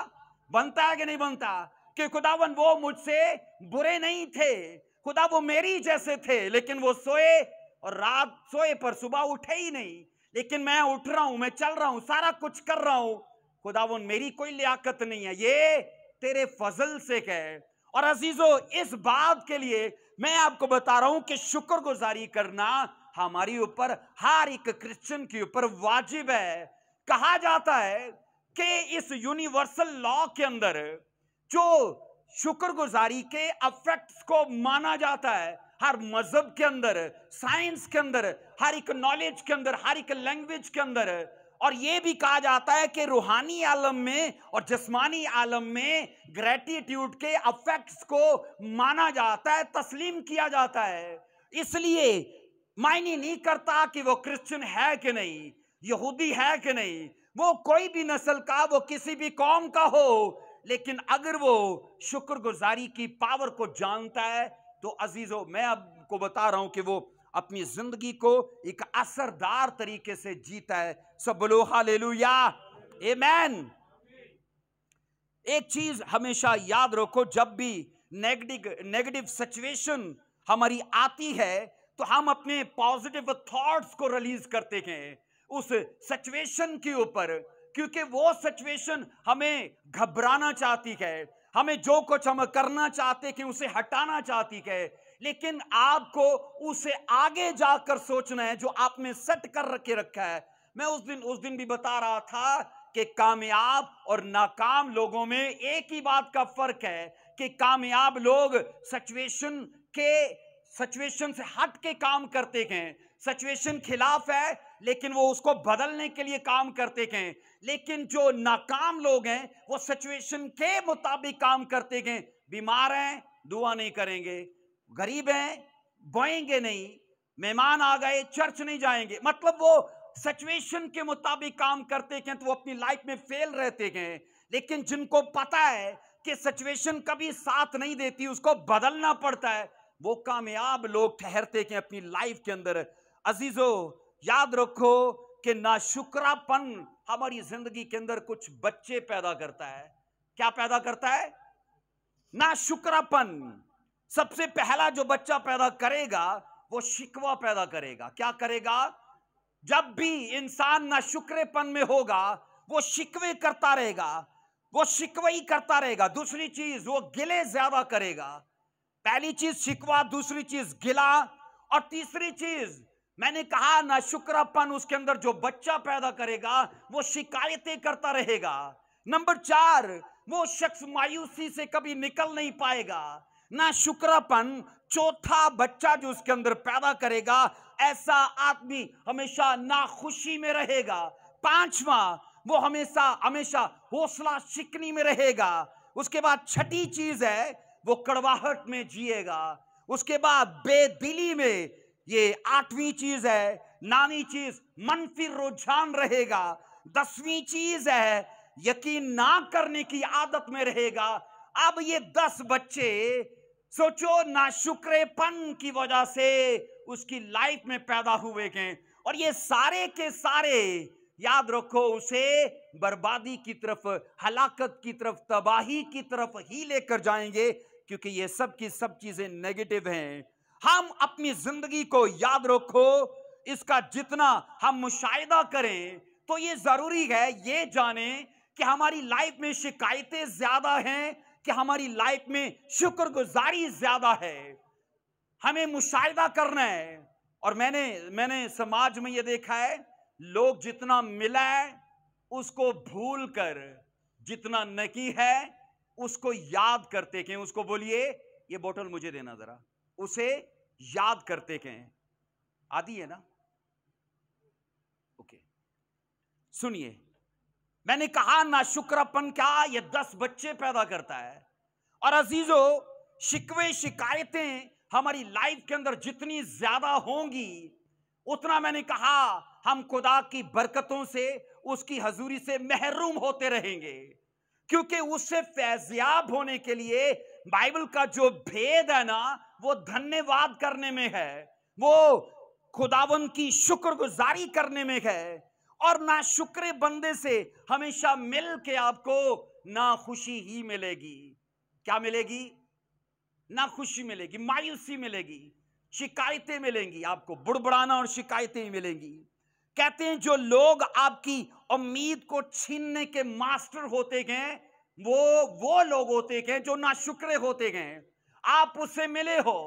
बनता है कि नहीं बनता? कि खुदावन वो मुझसे बुरे नहीं थे, खुदा वो मेरी जैसे थे, लेकिन वो सोए और रात सोए पर सुबह उठे ही नहीं। लेकिन मैं उठ रहा हूं, मैं चल रहा हूं, सारा कुछ कर रहा हूं, खुदावन मेरी कोई लियाकत नहीं है, ये तेरे फजल से है। और अजीजों, इस बात के लिए मैं आपको बता रहा हूं कि शुक्रगुजारी करना हमारी ऊपर, हर एक क्रिश्चियन के ऊपर वाजिब है। कहा जाता है कि इस यूनिवर्सल लॉ के अंदर जो शुक्रगुजारी के अफेक्ट्स को माना जाता है, हर मजहब के अंदर, साइंस के अंदर, हर एक नॉलेज के अंदर, हर एक लैंग्वेज के अंदर, और यह भी कहा जाता है कि रूहानी आलम में और जिस्मानी आलम में ग्रेटिट्यूड के अफेक्ट्स को माना जाता है, तस्लीम किया जाता है। इसलिए मायने नहीं करता कि वो क्रिश्चियन है कि नहीं, यहूदी है कि नहीं, वो कोई भी नस्ल का, वो किसी भी कौम का हो, लेकिन अगर वो शुक्रगुजारी की पावर को जानता है तो अजीजों, मैं आपको बता रहा हूं कि वो अपनी जिंदगी को एक असरदार तरीके से जीता है। सब बोलो हालेलुया, आमेन। एक चीज हमेशा याद रखो, जब भी नेगेटिव सिचुएशन हमारी आती है तो हम अपने पॉजिटिव थॉट्स को रिलीज करते हैं उस सिचुएशन के ऊपर, क्योंकि वो सिचुएशन हमें घबराना चाहती है, हमें जो कुछ हम करना चाहते कि उसे हटाना चाहती है, लेकिन आपको उसे आगे जाकर सोचना है जो आपने सेट कर रखा है। मैं उस दिन भी बता रहा था कि कामयाब और नाकाम लोगों में एक ही बात का फर्क है कि कामयाब लोग सिचुएशन से हट के काम करते हैं। सिचुएशन खिलाफ है लेकिन वो उसको बदलने के लिए काम करते हैं, लेकिन जो नाकाम लोग हैं वो सिचुएशन के मुताबिक काम करते हैं। बीमार हैं, दुआ नहीं करेंगे, गरीब हैं, बोएंगे नहीं, मेहमान आ गए, चर्च नहीं जाएंगे, मतलब वो सिचुएशन के मुताबिक काम करते हैं तो वो अपनी लाइफ में फेल रहते हैं। लेकिन जिनको पता है कि सिचुएशन कभी साथ नहीं देती, उसको बदलना पड़ता है, वो कामयाब लोग ठहरते हैं अपनी लाइफ के अंदर। अजीजों, याद रखो कि नाशुक्रापन हमारी जिंदगी के अंदर कुछ बच्चे पैदा करता है। क्या पैदा करता है? नाशुक्रापन। सबसे पहला जो बच्चा पैदा करेगा वो शिकवा पैदा करेगा। क्या करेगा? जब भी इंसान नाशुक्रेपन में होगा वो शिकवे करता रहेगा, वो शिकवई करता रहेगा। दूसरी चीज, वो गिले ज्यादा करेगा। पहली चीज शिकवा, दूसरी चीज गिला, और तीसरी चीज मैंने कहा नाशुक्रापन उसके अंदर जो बच्चा पैदा करेगा वो शिकायतें करता रहेगा। नंबर 4, वो शख्स मायूसी से कभी निकल नहीं पाएगा। नाशुक्रापन चौथा बच्चा जो उसके अंदर पैदा करेगा, ऐसा आदमी हमेशा नाखुशी में रहेगा। 5वां, वो हमेशा हौसला शिकनी में रहेगा। उसके बाद छठी चीज है वो कड़वाहट में जिएगा। उसके बाद बेदिली में, ये 8वीं चीज है, नानी चीज मनफी रुझान रहेगा। 10वीं चीज है यकीन ना करने की आदत में रहेगा। अब ये 10 बच्चे सोचो नाशुक्रेपन की वजह से उसकी लाइफ में पैदा हुए हैं, और ये सारे के सारे याद रखो उसे बर्बादी की तरफ, हलाकत की तरफ, तबाही की तरफ ही लेकर जाएंगे, क्योंकि ये सब की सब चीजें नेगेटिव हैं। हम अपनी जिंदगी को याद रखो, इसका जितना हम मुशाहिदा करें तो ये जरूरी है ये जाने कि हमारी लाइफ में शिकायतें ज्यादा हैं कि हमारी लाइफ में शुक्रगुजारी ज्यादा है। हमें मुशाहिदा करना है। और मैंने समाज में ये देखा है, लोग जितना मिला है उसको भूल कर जितना नहीं है उसको याद करते हैं। उसको बोलिए ये बोतल मुझे देना जरा, उसे याद करते हैं। आदि है ना? ओके, सुनिए, मैंने कहा नाशुक्रापन क्या ये 10 बच्चे पैदा करता है। और अजीजों, शिकवे शिकायतें हमारी लाइफ के अंदर जितनी ज्यादा होंगी उतना मैंने कहा हम खुदा की बरकतों से, उसकी हजूरी से महरूम होते रहेंगे, क्योंकि उससे फैज़याब होने के लिए बाइबल का जो भेद है ना वो धन्यवाद करने में है, वो खुदावन की शुक्रगुजारी करने में है। और ना शुक्र बंदे से हमेशा मिल के आपको ना खुशी ही मिलेगी। क्या मिलेगी? ना खुशी मिलेगी, मायूसी मिलेगी, शिकायतें मिलेंगी, आपको बुड़बुड़ाना और शिकायतें मिलेंगी। कहते हैं जो लोग आपकी उम्मीद को छीनने के मास्टर होते हैं वो लोग होते हैं जो नाशुक्रे होते हैं। आप उससे मिले हो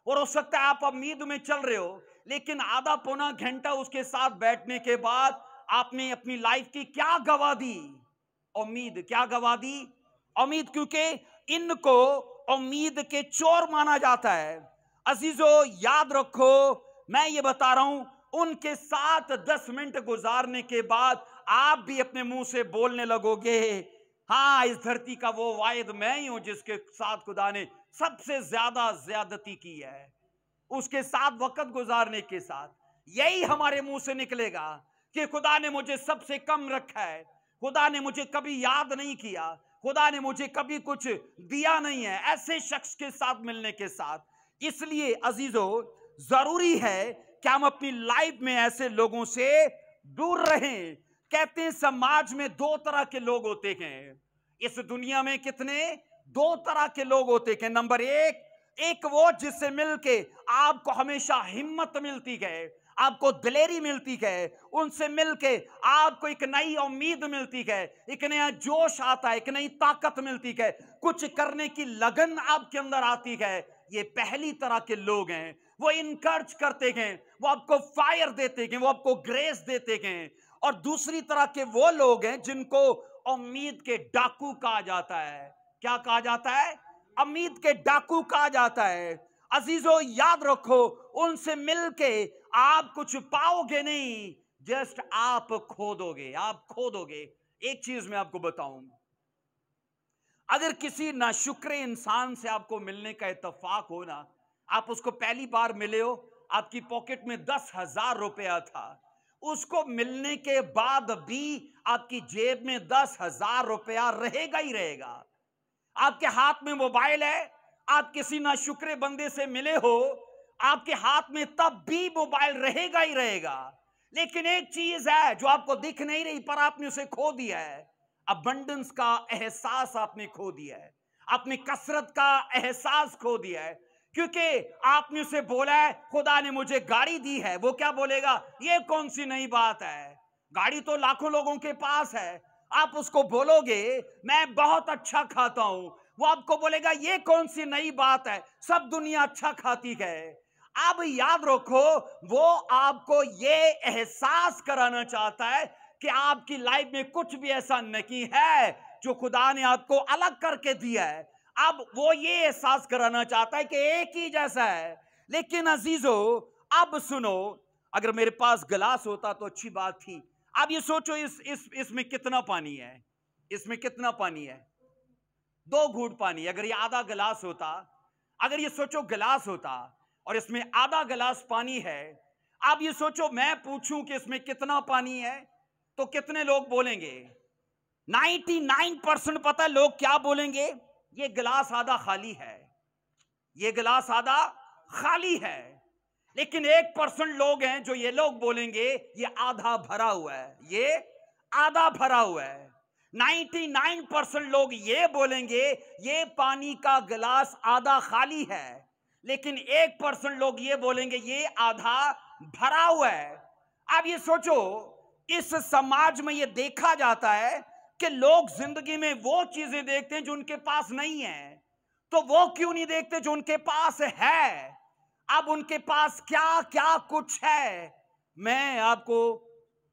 और हो सकता है आप उम्मीद में चल रहे हो, लेकिन आधा पौना घंटा उसके साथ बैठने के बाद आपने अपनी लाइफ की क्या गवा दी? उम्मीद क्या गवा दी? उम्मीद, क्योंकि इनको उम्मीद के चोर माना जाता है। अजीजों याद रखो, मैं ये बता रहा हूं, उनके साथ 10 मिनट गुजारने के बाद आप भी अपने मुंह से बोलने लगोगे, हाँ इस धरती का वो वाहिद मैं ही हूं जिसके साथ खुदा ने सबसे ज्यादा ज्यादती की है। उसके साथ वक्त गुजारने के साथ यही हमारे मुंह से निकलेगा कि खुदा ने मुझे सबसे कम रखा है, खुदा ने मुझे कभी याद नहीं किया, खुदा ने मुझे कभी कुछ दिया नहीं है, ऐसे शख्स के साथ मिलने के साथ। इसलिए अजीजों जरूरी है कि हम अपनी लाइफ में ऐसे लोगों से दूर रहें। कहते हैं समाज में दो तरह के लोग होते हैं। इस दुनिया में कितने? दो तरह के लोग होते हैं। नंबर एक वो जिससे मिलके आपको हमेशा हिम्मत मिलती है, आपको दिलेरी मिलती है, उनसे मिलके आपको एक नई उम्मीद मिलती है, एक नया जोश आता है, एक नई ताकत मिलती है, कुछ करने की लगन आपके अंदर आती है। ये पहली तरह के लोग हैं। वो इनकरेज करते हैं, वो आपको फायर देते हैं, वो आपको ग्रेस देते हैं। और दूसरी तरह के वो लोग हैं जिनको उम्मीद के डाकू कहा जाता है। क्या कहा जाता है? उम्मीद के डाकू कहा जाता है। अजीजों याद रखो, उनसे मिलके आप कुछ पाओगे नहीं, जस्ट आप खो दोगे, आप खो दोगे। एक चीज मैं आपको बताऊं, अगर किसी नाशुक्रे इंसान से आपको मिलने का इत्तेफाक हो ना, आप उसको पहली बार मिले हो, आपकी पॉकेट में 10,000 रुपया था, उसको मिलने के बाद भी आपकी जेब में 10,000 रुपया रहेगा ही रहेगा। आपके हाथ में मोबाइल है, आप किसी नाशुक्रे बंदे से मिले हो, आपके हाथ में तब भी मोबाइल रहेगा ही रहेगा। लेकिन एक चीज है जो आपको दिख नहीं रही, पर आपने उसे खो दिया है। अबंडेंस का एहसास आपने खो दिया है, आपने कसरत का एहसास खो दिया है, क्योंकि आपने उसे बोला है खुदा ने मुझे गाड़ी दी है। वो क्या बोलेगा? ये कौन सी नई बात है, गाड़ी तो लाखों लोगों के पास है। आप उसको बोलोगे मैं बहुत अच्छा खाता हूं, वो आपको बोलेगा ये कौन सी नई बात है, सब दुनिया अच्छा खाती है। अब याद रखो, वो आपको ये एहसास कराना चाहता है कि आपकी लाइफ में कुछ भी ऐसा नहीं है जो खुदा ने आपको अलग करके दिया है। अब वो ये एहसास कराना चाहता है कि एक ही जैसा है। लेकिन अजीजों अब सुनो, अगर मेरे पास गिलास होता तो अच्छी बात थी। अब ये सोचो, इसमें कितना पानी है, इसमें कितना पानी है? 2 घूंट पानी। अगर ये आधा गिलास होता, अगर ये सोचो गिलास होता और इसमें आधा गिलास पानी है, अब ये सोचो मैं पूछूं कि इसमें कितना पानी है, तो कितने लोग बोलेंगे? 99% पता है लोग क्या बोलेंगे? ये गिलास आधा खाली है, ये गिलास आधा खाली है। लेकिन 1% लोग हैं जो ये लोग बोलेंगे ये आधा भरा हुआ है, ये आधा भरा हुआ है। 99% लोग ये बोलेंगे ये पानी का गिलास आधा खाली है। लेकिन 1% लोग ये बोलेंगे ये आधा भरा हुआ है। अब ये सोचो, इस समाज में ये देखा जाता है कि लोग जिंदगी में वो चीजें देखते हैं जो उनके पास नहीं है, तो वो क्यों नहीं देखते जो उनके पास है? अब उनके पास क्या क्या कुछ है। मैं आपको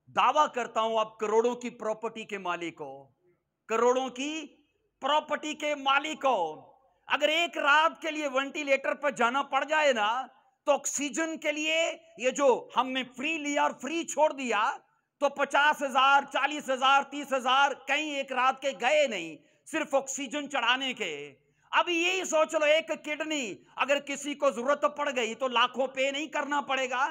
दावा करता हूं, आप करोड़ों की प्रॉपर्टी के मालिक हो, करोड़ों की प्रॉपर्टी के मालिक हो। अगर एक रात के लिए वेंटिलेटर पर जाना पड़ जाए ना, तो ऑक्सीजन के लिए ये जो हमने फ्री लिया और फ्री छोड़ दिया, तो 50,000, 40,000, 30,000 कहीं एक रात के गए नहीं, सिर्फ ऑक्सीजन चढ़ाने के। अब यही सोच लो, एक किडनी अगर किसी को जरूरत पड़ गई तो लाखों पे नहीं करना पड़ेगा।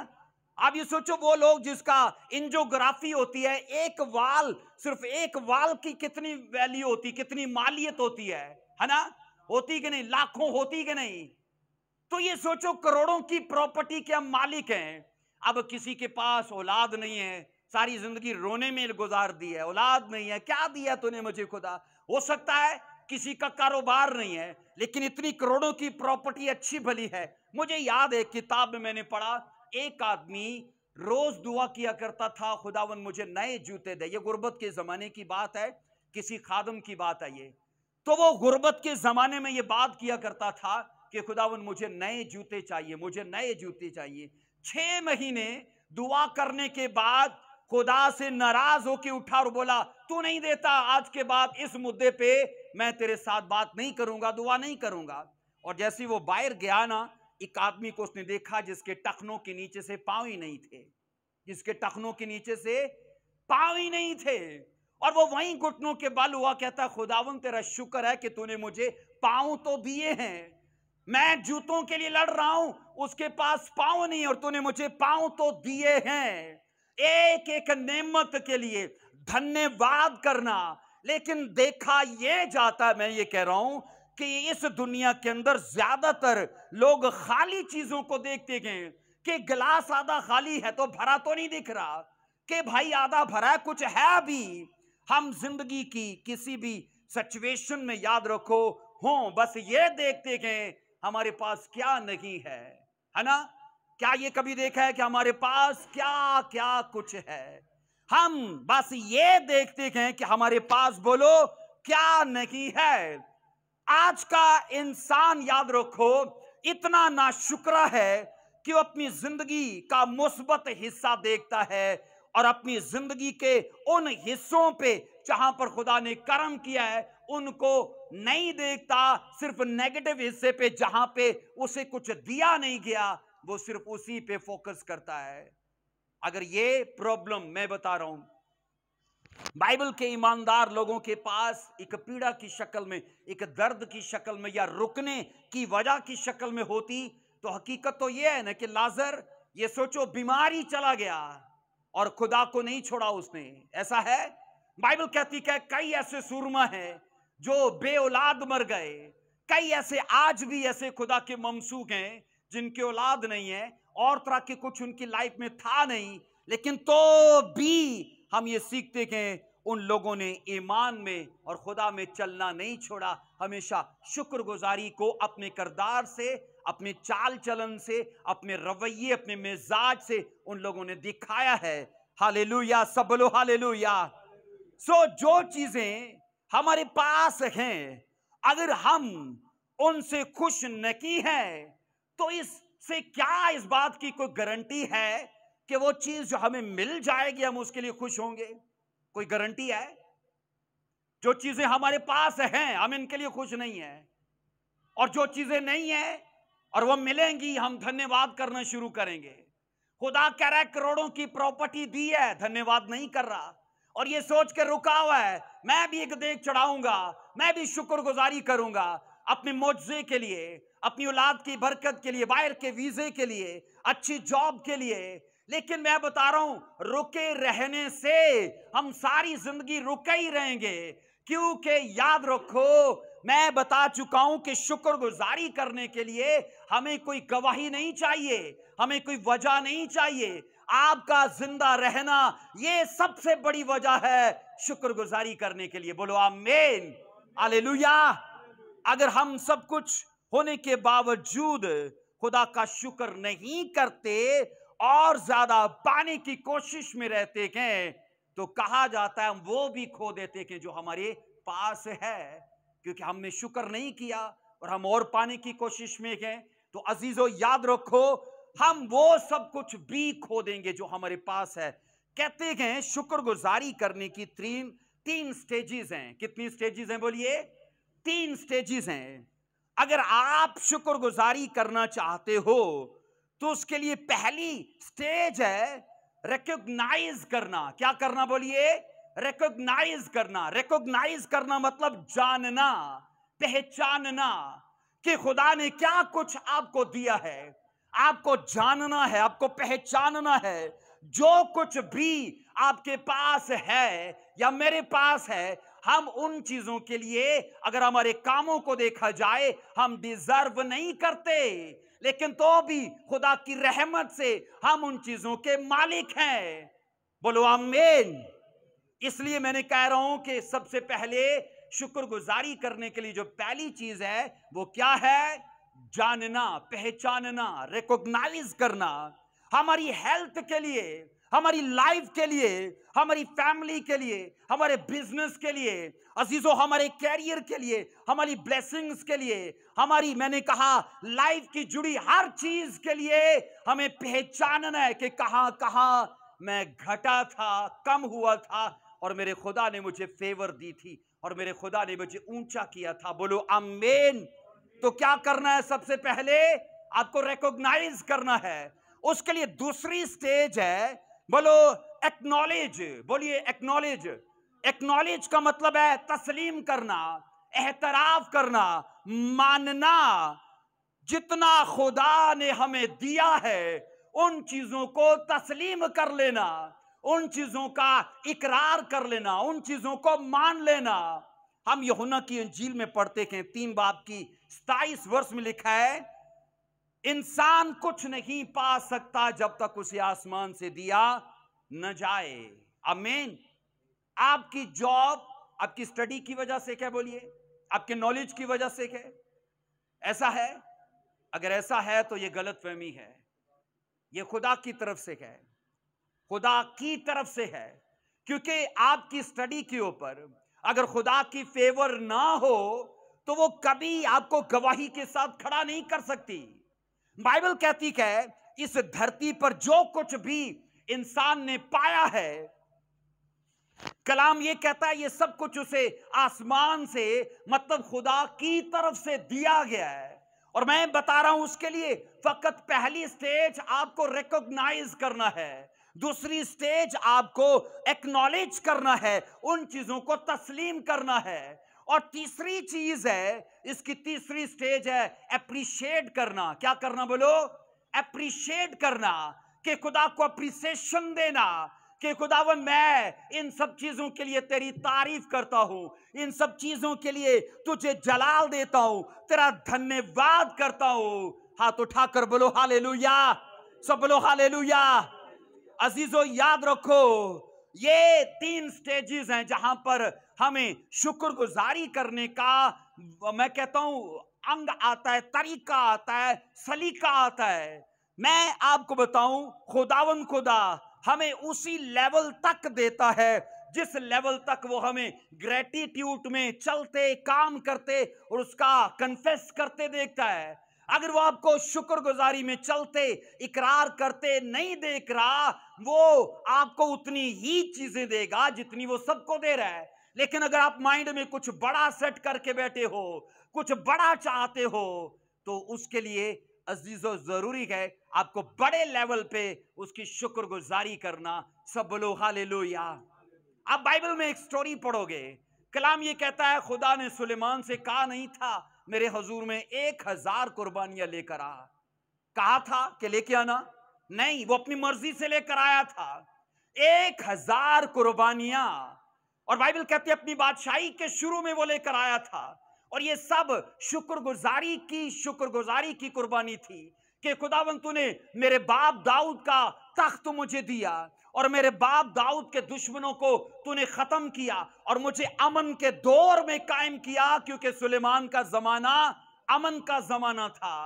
अब ये सोचो, वो लोग जिसका एंजियोग्राफी होती है, एक वाल, सिर्फ एक वाल की कितनी वैल्यू होती, कितनी मालियत होती है ना? होती कि नहीं? लाखों होती कि नहीं? तो ये सोचो, करोड़ों की प्रॉपर्टी के हम मालिक हैं। अब किसी के पास औलाद नहीं है, सारी जिंदगी रोने में गुजार दी है, औलाद नहीं है, क्या दिया तूने मुझे खुदा। हो सकता है किसी का कारोबार नहीं है, लेकिन इतनी करोड़ों की प्रॉपर्टी अच्छी भली है। मुझे याद है किताब में मैंने पढ़ा, एक आदमी रोज दुआ किया करता था, खुदावन मुझे नए जूते दे। ये गुर्बत के जमाने की बात है, किसी खादम की बात है ये। तो वो गुर्बत के जमाने में ये बात किया करता था कि खुदावन मुझे नए जूते चाहिए, मुझे नए जूते चाहिए। 6 महीने दुआ करने के बाद खुदा से नाराज होके उठा और बोला, तू नहीं देता, आज के बाद इस मुद्दे पे मैं तेरे साथ बात नहीं करूंगा, दुआ नहीं करूंगा। और जैसे ही वो बाहर गया ना, एक आदमी को उसने देखा जिसके टखनों के नीचे से पांव ही नहीं थे, जिसके टखनों के नीचे से पांव ही नहीं थे। और वो वहीं घुटनों के बल हुआ कहता, खुदावन तेरा शुक्र है कि तूने मुझे पांव तो दिए हैं, मैं जूतों के लिए लड़ रहा हूं, उसके पास पांव नहीं और तूने मुझे पांव तो दिए हैं। एक एक नेमत के लिए धन्यवाद करना। लेकिन देखा यह जाता है, मैं ये कह रहा हूं कि इस दुनिया के अंदर ज्यादातर लोग खाली चीजों को देखते गए कि गिलास आधा खाली है तो भरा तो नहीं दिख रहा, कि भाई आधा भरा है, कुछ है भी। हम जिंदगी की किसी भी सिचुएशन में याद रखो हो, बस ये देखते गए हमारे पास क्या नहीं है ना? क्या ये कभी देखा है कि हमारे पास क्या क्या कुछ है? हम बस ये देखते हैं कि हमारे पास बोलो क्या नहीं है। आज का इंसान याद रखो इतना नाशुक्र है कि वो अपनी जिंदगी का मुस्बत हिस्सा देखता है और अपनी जिंदगी के उन हिस्सों पे जहां पर खुदा ने कर्म किया है उनको नहीं देखता, सिर्फ नेगेटिव हिस्से पे जहां पे उसे कुछ दिया नहीं गया वो सिर्फ उसी पे फोकस करता है। अगर ये प्रॉब्लम मैं बता रहा हूं, बाइबल के ईमानदार लोगों के पास एक पीड़ा की शक्ल में, एक दर्द की शक्ल में या रुकने की वजह की शक्ल में होती, तो हकीकत तो यह है ना कि लाजर, ये सोचो बीमारी चला गया और खुदा को नहीं छोड़ा उसने। ऐसा है, बाइबल कहती है कई ऐसे सुरमा हैं जो बे औलाद मर गए, कई ऐसे आज भी ऐसे खुदा के ममसूक हैं जिनकी औलाद नहीं है, और तरह के कुछ उनकी लाइफ में था नहीं, लेकिन तो भी हम ये सीखते कि उन लोगों ने ईमान में और खुदा में चलना नहीं छोड़ा, हमेशा शुक्रगुजारी को अपने किरदार से, अपने चाल चलन से, अपने रवैये, अपने मिजाज से उन लोगों ने दिखाया है। हालेलुया, सब बोलो हालेलुया। जो चीजें हमारे पास हैं अगर हम उनसे खुश नहीं हैं तो इससे क्या इस बात की कोई गारंटी है कि वो चीज जो हमें मिल जाएगी हम उसके लिए खुश होंगे? कोई गारंटी है? जो चीजें हमारे पास हैं हम इनके लिए खुश नहीं है, और जो चीजें नहीं है और वो मिलेंगी हम धन्यवाद करना शुरू करेंगे। खुदा कह रहा है करोड़ों की प्रॉपर्टी दी है, धन्यवाद नहीं कर रहा और ये सोच के रुका हुआ है मैं भी एक देख चढ़ाऊंगा, मैं भी शुक्रगुजारी करूंगा अपने मुआवजे के लिए, अपनी औलाद की बरकत के लिए, बाहर के वीजे के लिए, अच्छी जॉब के लिए। लेकिन मैं बता रहा हूं रुके रहने से हम सारी जिंदगी रुके ही रहेंगे, क्योंकि याद रखो मैं बता चुका हूं कि शुक्रगुजारी करने के लिए हमें कोई गवाही नहीं चाहिए, हमें कोई वजह नहीं चाहिए। आपका जिंदा रहना ये सबसे बड़ी वजह है शुक्रगुजारी करने के लिए। बोलो आमीन, हालेलुया। अगर हम सब कुछ होने के बावजूद खुदा का शुक्र नहीं करते और ज्यादा पाने की कोशिश में रहते हैं तो कहा जाता है हम वो भी खो देते हैं जो हमारे पास है, क्योंकि हमने शुक्र नहीं किया और हम और पाने की कोशिश में हैं। तो अजीजों याद रखो हम वो सब कुछ भी खो देंगे जो हमारे पास है। कहते हैं शुक्रगुजारी करने की तीन स्टेजेस हैं। कितनी स्टेजेस हैं बोलिए? 3 स्टेजेस हैं। अगर आप शुक्रगुजारी करना चाहते हो तो उसके लिए पहली स्टेज है रिकॉग्नाइज करना। क्या करना बोलिए? रिकॉग्नाइज करना। रिकॉग्नाइज करना मतलब जानना, पहचानना कि खुदा ने क्या कुछ आपको दिया है। आपको जानना है, आपको पहचानना है। जो कुछ भी आपके पास है या मेरे पास है, हम उन चीजों के लिए अगर हमारे कामों को देखा जाए हम डिजर्व नहीं करते, लेकिन तो भी खुदा की रहमत से हम उन चीजों के मालिक हैं। बोलो आमीन। इसलिए मैंने कह रहा हूं कि सबसे पहले शुक्रगुजारी करने के लिए जो पहली चीज है वो क्या है? जानना, पहचानना, रिकॉग्नाइज करना। हमारी हेल्थ के लिए, हमारी लाइफ के लिए, हमारी फैमिली के लिए, हमारे बिजनेस के लिए, अजीजों हमारे कैरियर के लिए, हमारी ब्लेसिंग्स के लिए, हमारी, मैंने कहा, लाइफ की जुड़ी हर चीज के लिए हमें पहचानना है कि कहां कहां मैं घटा था, कम हुआ था और मेरे खुदा ने मुझे फेवर दी थी और मेरे खुदा ने मुझे ऊंचा किया था। बोलो आमीन। तो क्या करना है? सबसे पहले आपको रिकॉग्नाइज करना है। उसके लिए दूसरी स्टेज है, बोलो एक्नॉलेज। बोलिए एक्नॉलेज। एक्नॉलेज का मतलब है तस्लीम करना, एहतराफ करना, मानना। जितना खुदा ने हमें दिया है उन चीजों को तस्लीम कर लेना, उन चीजों का इकरार कर लेना, उन चीजों को मान लेना। हम यूहन्ना की इंजील में पढ़ते हैं 3 बाब की 27 वर्ष में लिखा है, इंसान कुछ नहीं पा सकता जब तक उसे आसमान से दिया न जाए। आमीन। आपकी जॉब आपकी स्टडी की वजह से क्या? बोलिए, आपके नॉलेज की वजह से क्या? ऐसा है? अगर ऐसा है तो यह गलतफहमी है। यह खुदा की तरफ से है, खुदा की तरफ से है। क्योंकि आपकी स्टडी के ऊपर अगर खुदा की फेवर ना हो तो वो कभी आपको गवाही के साथ खड़ा नहीं कर सकती। बाइबल कहती है इस धरती पर जो कुछ भी इंसान ने पाया है, कलाम ये कहता है ये सब कुछ उसे आसमान से, मतलब खुदा की तरफ से दिया गया है। और मैं बता रहा हूं उसके लिए फकत पहली स्टेज आपको रिकॉग्नाइज करना है, दूसरी स्टेज आपको एक्नॉलेज करना है, उन चीजों को तस्लीम करना है, और तीसरी चीज है, इसकी तीसरी स्टेज है एप्रिशिएट करना। क्या करना? बोलो एप्रिशिएट करना, कि खुदा को अप्रिसिएशन देना कि खुदावन मैं इन सब चीजों के लिए तेरी तारीफ करता हूं, इन सब चीजों के लिए तुझे जलाल देता हूं, तेरा धन्यवाद करता हूं। हाथ उठाकर बोलो हालेलुया। सब बोलो हालेलुया। अजीजों याद रखो ये 3 स्टेजेस हैं जहां पर हमें शुक्रगुजारी करने का, मैं कहता हूं, अंग आता है, तरीका आता है, सलीका आता है। मैं आपको बताऊं खुदावन खुदा हमें उसी लेवल तक देता है जिस लेवल तक वो हमें ग्रेटिट्यूड में चलते, काम करते और उसका कन्फेस करते देखता है। अगर वो आपको शुक्रगुजारी में चलते, इकरार करते नहीं देख रहा, वो आपको उतनी ही चीजें देगा जितनी वो सबको दे रहा है। लेकिन अगर आप माइंड में कुछ बड़ा सेट करके बैठे हो, कुछ बड़ा चाहते हो, तो उसके लिए अजीजों जरूरी है आपको बड़े लेवल पे उसकी शुक्रगुजारी करना। सब बोलो हालेलुया। आप बाइबल में एक स्टोरी पढ़ोगे, कलाम ये कहता है खुदा ने सुलेमान से कहा नहीं था मेरे हुजूर में 1000 कुर्बानियां लेकर आ। कहा था कि लेके आना? नहीं, वो अपनी मर्जी से लेकर आया था 1000 कुर्बानियां। और बाइबल कहती है अपनी बादशाही के शुरू में वो लेकर आया था, और ये सब शुक्रगुजारी की कुर्बानी थी कि खुदावंद तूने मेरे बाप दाऊद का तख्त मुझे दिया और मेरे बाप दाऊद के दुश्मनों को तूने खत्म किया और मुझे अमन के दौर में कायम किया, क्योंकि सुलेमान का जमाना अमन का जमाना था।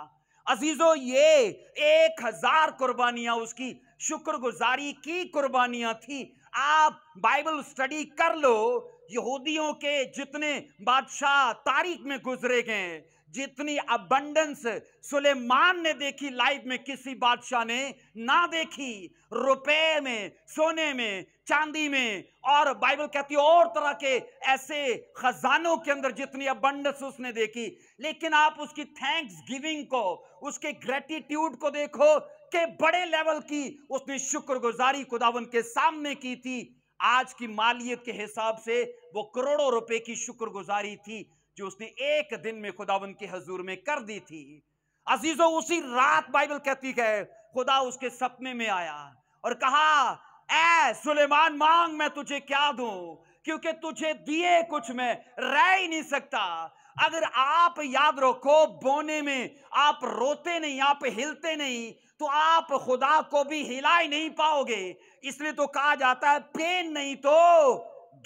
अजीजों ये 1000 कुर्बानियां उसकी शुक्रगुजारी की कुर्बानियां थी। आप बाइबल स्टडी कर लो, यहूदियों के जितने बादशाह तारीख में गुजरे गए, जितनी अबंडेंस सुलेमान ने देखी लाइफ में किसी बादशाह ने ना देखी। रुपए में, सोने में, चांदी में, और बाइबल कहती है और तरह के ऐसे खजानों के अंदर जितनी अबंडेंस उसने देखी। लेकिन आप उसकी थैंक्स गिविंग को, उसके ग्रेटिट्यूड को देखो कि बड़े लेवल की उसने शुक्रगुजारी खुदावन के सामने की थी। आज की मालियत के हिसाब से वो करोड़ों रुपए की शुक्रगुजारी थी जो उसने एक दिन में खुदावन के हजूर में कर दी थी। अजीजों उसी रात बाइबल कहती है खुदा उसके सपने में आया और कहा, ऐ सुलेमान मांग मैं तुझे क्या दूं, क्योंकि तुझे दिए कुछ मैं रह ही नहीं सकता। अगर आप याद रखो बोने में आप रोते नहीं, आप हिलते नहीं, तो आप खुदा को भी हिला ही नहीं पाओगे। इसलिए तो कहा जाता है पेन नहीं तो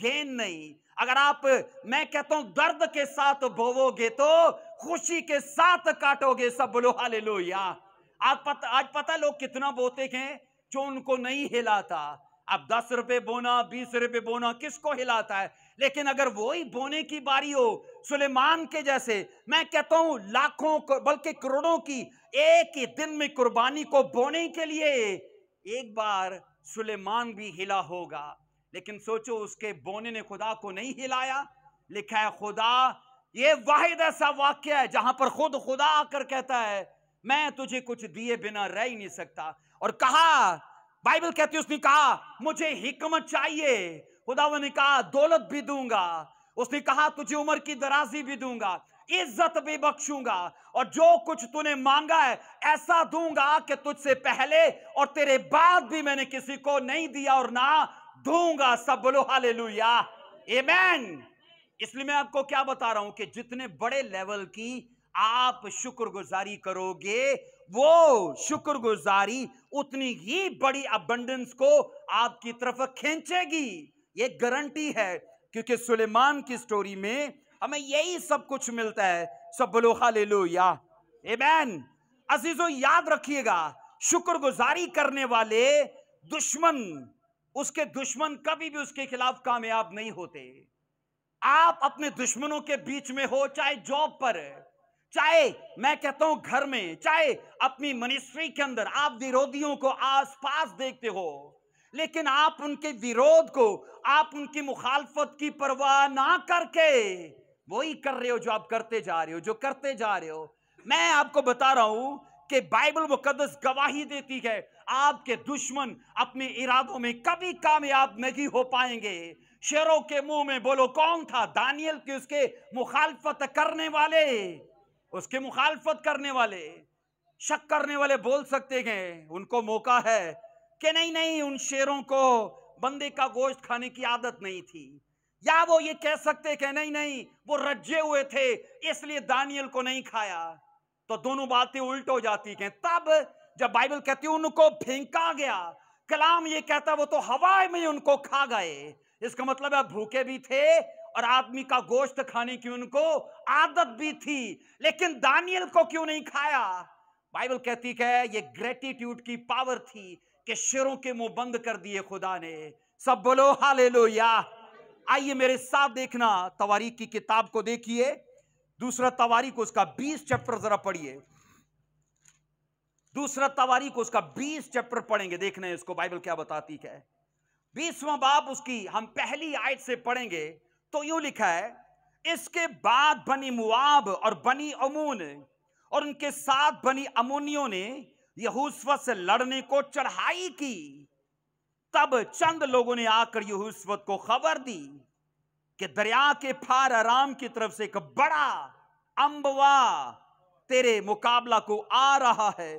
गेन नहीं। अगर आप, मैं कहता हूं, दर्द के साथ बोवोगे तो खुशी के साथ काटोगे। सब बोलो हालेलुया। आज पता लोग कितना बोते हैं, जो उनको नहीं हिलाता। अब 10 रुपए बोना, 20 रुपए बोना किसको हिलाता है? लेकिन अगर वही बोने की बारी हो सुलेमान के जैसे, मैं कहता हूं लाखों बल्कि करोड़ों की एक ही दिन में कुर्बानी को बोने के लिए, एक बार सुलेमान भी हिला होगा। लेकिन सोचो उसके बोने ने खुदा को नहीं हिलाया। लिखा है खुदा, ये वाहिद ऐसा वाक्य है जहां पर खुद खुदा आकर कहता है मैं तुझे कुछ दिए बिना रह ही नहीं सकता। और कहा, बाइबल कहती है उसने कहा मुझे हिकमत चाहिए। खुदावन ने कहा दौलत भी दूंगा। उसने कहा तुझे उम्र की दराजी भी दूंगा, इज्जत भी बख्शूंगा, और जो कुछ तूने मांगा है ऐसा दूंगा कि तुझसे पहले और तेरे बाद भी मैंने किसी को नहीं दिया और ना दूंगा। सब बोलो हालेलुया, आमेन। इसलिए मैं आपको क्या बता रहा हूं कि जितने बड़े लेवल की आप शुक्रगुजारी करोगे, वो शुक्रगुजारी उतनी ही बड़ी अबंडेंस को आपकी तरफ खींचेगी। ये गारंटी है, क्योंकि सुलेमान की स्टोरी में हमें यही सब कुछ मिलता है। सब बोलो हालेलुया, आमेन। अजीजों याद रखिएगा, शुक्रगुजारी करने वाले उसके दुश्मन कभी भी उसके खिलाफ कामयाब नहीं होते। आप अपने दुश्मनों के बीच में हो, चाहे जॉब पर, चाहे मैं कहता हूं घर में, चाहे अपनी मिनिस्ट्री के अंदर, आप विरोधियों को आसपास देखते हो, लेकिन आप उनके विरोध को, आप उनकी मुखालफत की परवाह ना करके वही कर रहे हो जो आप करते जा रहे हो, जो करते जा रहे हो। मैं आपको बता रहा हूं कि बाइबल मुकद्दस गवाही देती है आपके दुश्मन अपने इरादों में कभी कामयाब नहीं हो पाएंगे। शेरों के मुंह में बोलो कौन था? दानियल के उसके मुखालफत करने वाले, उसके मुखालफत करने वाले, शक करने वाले बोल सकते हैं, उनको मौका है कि नहीं नहीं उन शेरों को बंदे का गोश्त खाने की आदत नहीं थी, या वो ये कह सकते कि नहीं नहीं वो रज्जे हुए थे इसलिए दानियल को नहीं खाया। तो दोनों बातें उल्ट हो जाती हैं। तब जब बाइबल कहती है उनको फेंका गया, कलाम ये कहता है वो तो हवा में उनको खा गए। इसका मतलब है भूखे भी थे और आदमी का गोश्त खाने की उनको आदत भी थी, लेकिन दानियल को क्यों नहीं खाया? बाइबल कहती है ये ग्रेटिट्यूड की पावर थी कि शेरों के मुंह बंद कर दिए खुदा ने। सब बोलो हालेलुया। आइए मेरे साथ देखना, तवारीख की किताब को देखिए, दूसरा तवारीख उसका 20 चैप्टर जरा पढ़िए। दूसरा तवारीख उसका 20 चैप्टर पढ़ेंगे, देखना है इसको बाइबल क्या बताती है। 20वां बाब उसकी हम पहली आयत से पढ़ेंगे तो यूं लिखा है, इसके बाद बनी मुआब और बनी अमून और उनके साथ बनी अमोनियों ने यहोशू से लड़ने को चढ़ाई की। तब चंद लोगों ने आकर यहोशू को खबर दी कि दरिया के पार अराम की तरफ से एक बड़ा अम्बवा तेरे मुकाबला को आ रहा है।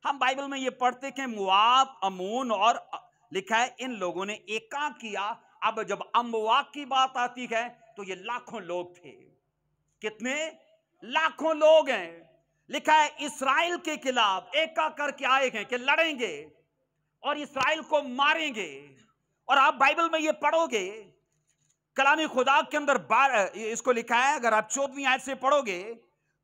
हम बाइबल में ये पढ़ते कि मुआब, अमून और लिखा है इन लोगों ने एका किया। अब जब अम्बवा की बात आती है तो ये लाखों लोग थे। कितने? लाखों लोग हैं। लिखा है इस्राएल के खिलाफ एका करके आए हैं कि लड़ेंगे और इस्राएल को मारेंगे। और आप बाइबल में ये पढ़ोगे, कलामी खुदा के अंदर इसको लिखा है, अगर आप 14वीं आयत से पढ़ोगे